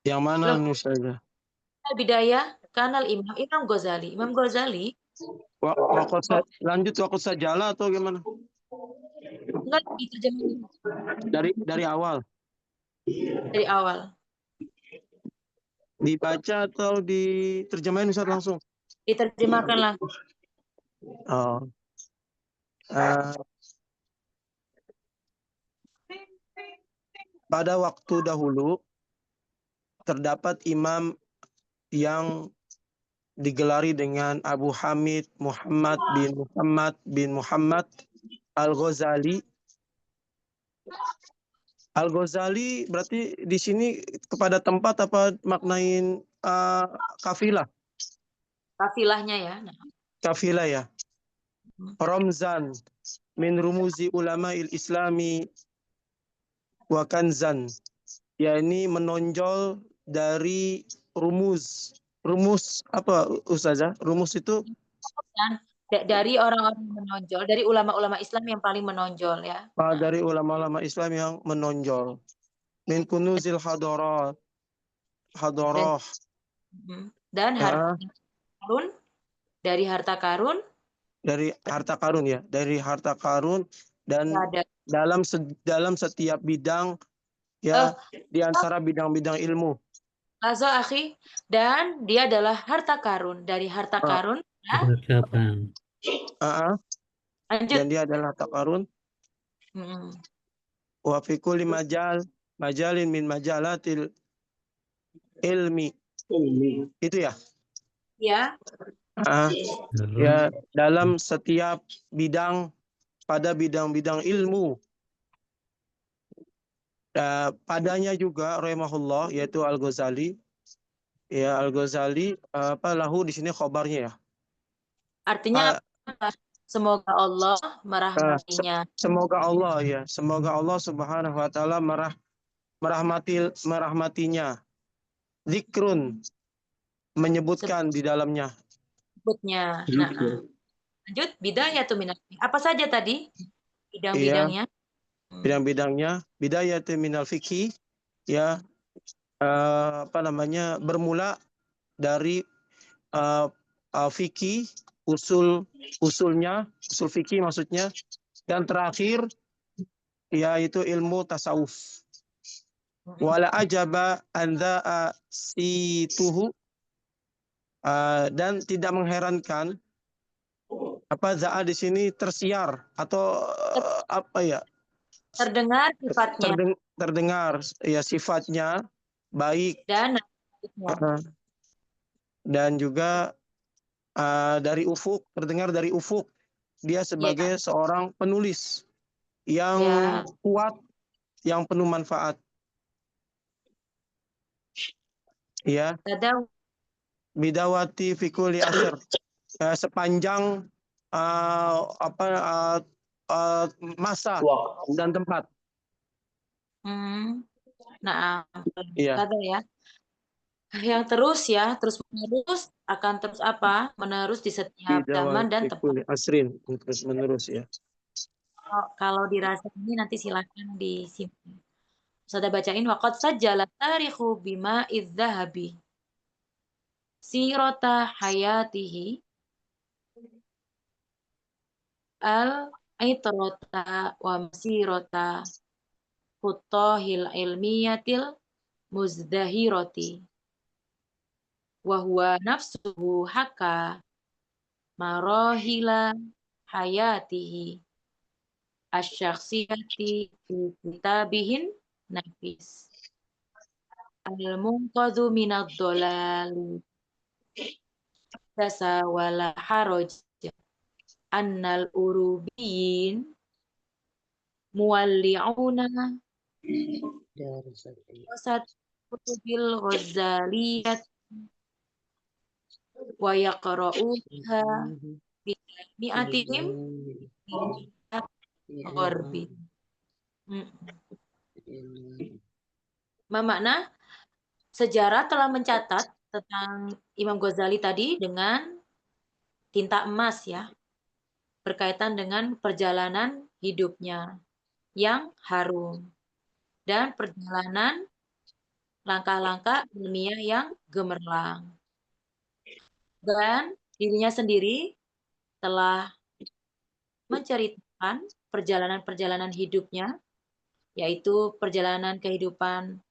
Yang mana Belum. Ustazah? Bidayah kanal Imam Ghazali. Imam Ghazali Lanjut waktu sajala atau gimana? enggak diterjemahin Dari awal. dari awal. Dibaca atau diterjemahin Ustaz langsung? Diterjemahkan langsung. Oh. Pada waktu dahulu terdapat imam yang digelari dengan Abu Hamid Muhammad bin Muhammad Al-Ghazali. Al-Ghazali berarti di sini kepada tempat apa maknain kafilah? Kafilahnya ya. Kafilah ya. Ramzan min rumuzi ulama islami wa kanzan. Ya, ini menonjol dari rumus. Rumus apa Ustazah? Rumus itu dari orang-orang menonjol, dari ulama-ulama Islam yang paling menonjol ya. Dari ulama-ulama Islam yang menonjol. Min kunuzil hadarah. Dan harta karun, dari harta karun. Dari harta karun ya, dari harta karun dan dalam setiap bidang ya, di antara bidang-bidang ilmu. Lazo akhi, dan dia adalah harta karun, dari harta karun ya. Dan dia adalah harta karun. Wa fi kulli majalin min majalatil ilmi. Itu ya? Ya. Ya, dalam setiap bidang, pada bidang-bidang ilmu. Padanya juga rahimahullah, yaitu Al-Ghazali. Ya, Al-Ghazali lahu di sini khobarnya ya. Artinya semoga Allah merahmatinya. Semoga Allah ya, semoga Allah Subhanahu wa taala merahmatinya. Zikrun, menyebutkan di dalamnya. Lanjut, bidayatun minal fiqh. Apa saja tadi bidang-bidangnya? Bidang-bidangnya, bidayatun minal fiqh ya, bermula dari fikih, usul fikih maksudnya, dan terakhir yaitu ilmu tasawuf. Wala ajaba anda situhu, dan tidak mengherankan za'a di sini tersiar atau terdengar sifatnya. Terdengar ya sifatnya baik dan juga dari ufuk, terdengar dari ufuk. Dia sebagai seorang penulis yang kuat, yang penuh manfaat. Ya. Bidawati fikuli asr, sepanjang masa dan tempat. Nah, kata ya. Yang terus menerus akan terus menerus di setiap zaman dan tempat. Asrin, terus menerus ya. Kalau dirasa ini nanti silakan disimpan. Sudah bacain waqad sajjala tarikhu bima idzahabi sirata hayatihi al-aitrata wa masirata futtahil ilmiyatil muzdahirati wa huwa nafsuhu haka marahila hayatihi asyakhsiyati fi kitabihin nafis al-munqadhu minad dhalali dasa wala haraj annal urubiyin muwalli'una wasat kutubil ghazaliyat wa yaqra'uha bi'atihim gharbi. Makna sejarah telah mencatat tentang Imam Ghazali tadi dengan tinta emas ya, berkaitan dengan perjalanan hidupnya yang harum dan perjalanan langkah-langkah ilmiah yang gemerlang. Dan dirinya sendiri telah menceritakan perjalanan-perjalanan hidupnya, yaitu perjalanan kehidupan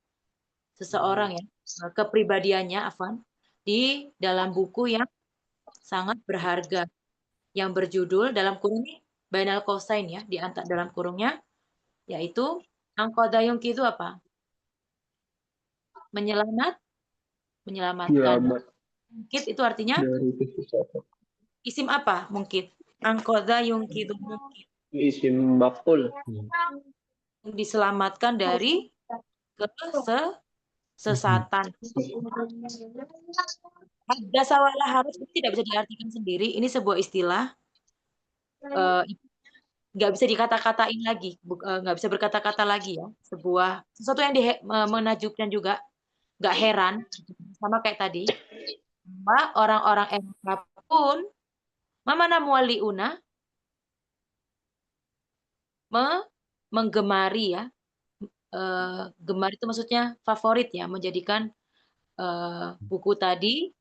seseorang ya, kepribadiannya, Afwan, di dalam buku yang sangat berharga, yang berjudul dalam kurung ini Bainal Qausain ya, di antara dalam kurungnya, yaitu Angkodayung itu apa? Menyelamatkan. Mungkin itu artinya isim apa? Mungkin Angkodayung itu mungkin isim maf'ul. Diselamatkan dari kesesatan. Hadza wala haraj tidak bisa diartikan sendiri. Ini sebuah istilah. Nggak bisa dikata-katain lagi, nggak bisa berkata-kata lagi ya. Sesuatu yang menakjubkan juga, nggak heran, sama kayak tadi. Orang-orang Eropa pun, mana muwaliuna, menggemari ya. Gemar itu maksudnya favorit ya, menjadikan buku tadi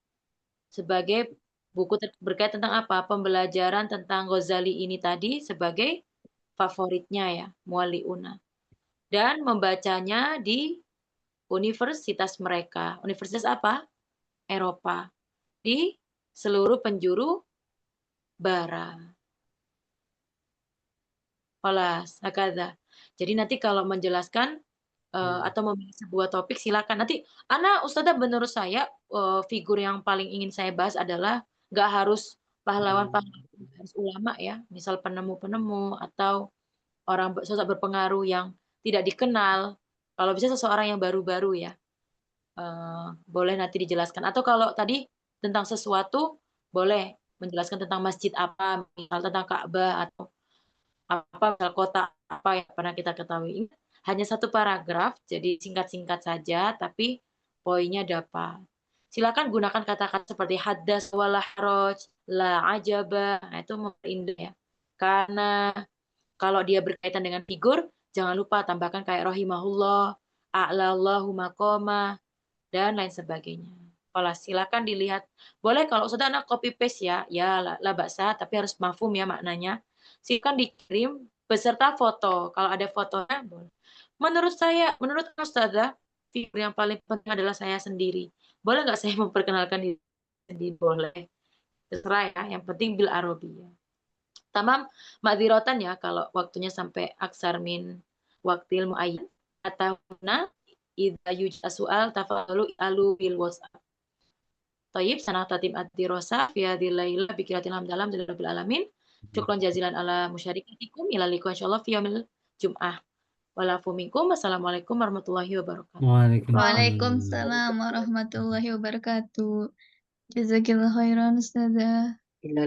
sebagai buku berkait tentang apa? Pembelajaran tentang Ghazali ini tadi sebagai favoritnya ya, muwaliuna. Dan membacanya di universitas mereka. Universitas apa? Eropa. Di seluruh penjuru barat. Kelas, hakadha. Jadi nanti kalau menjelaskan atau memilih sebuah topik silakan. Nanti Ustadzah menurut saya figur yang paling ingin saya bahas adalah nggak harus pahlawan-pahlawan, harus ulama ya, misal penemu-penemu atau orang sosok berpengaruh yang tidak dikenal. Kalau bisa seseorang yang baru-baru ya, boleh nanti dijelaskan. Atau kalau tadi tentang sesuatu, boleh menjelaskan tentang masjid apa, misal tentang Ka'bah atau apa, misal kota apa yang pernah kita ketahui. Hanya satu paragraf, jadi singkat-singkat saja, tapi poinnya dapat. Silakan gunakan kata-kata seperti haddas wala haraj, la ajaba, nah, itu memperindah ya. Karena kalau dia berkaitan dengan figur, jangan lupa tambahkan kayak rahimahullah, a'lallahu maqama, dan lain sebagainya. Kalau silakan dilihat. Boleh kalau sudah anak copy paste ya, la baksa, tapi harus mafhum ya maknanya. Silakan dikirim beserta foto. Kalau ada fotonya, boleh. Menurut Ustazah, figur yang paling penting adalah saya sendiri. Boleh nggak saya memperkenalkan diri sendiri? Boleh. Terserah ya, yang penting bil arabiyah. Tamam, ma'dzirotan ya kalau waktunya sampai aksar min waktil muayyan. Atahuna idza yujad soal tafadhalu alu bil WhatsApp. Thayyib sanatatim ad-dirasa fi hadhil laila bi qiraatil hamdalam rabbil alamin. Syukran jazilan ala musyarikatikum ila liqa insyaallah fi yaumil Jum'ah. Walafu minkum. Wassalamualaikum warahmatullahi wabarakatuh. Waalaikumsalam warahmatullahi wabarakatuh. Jazakillah khairan Ustazah.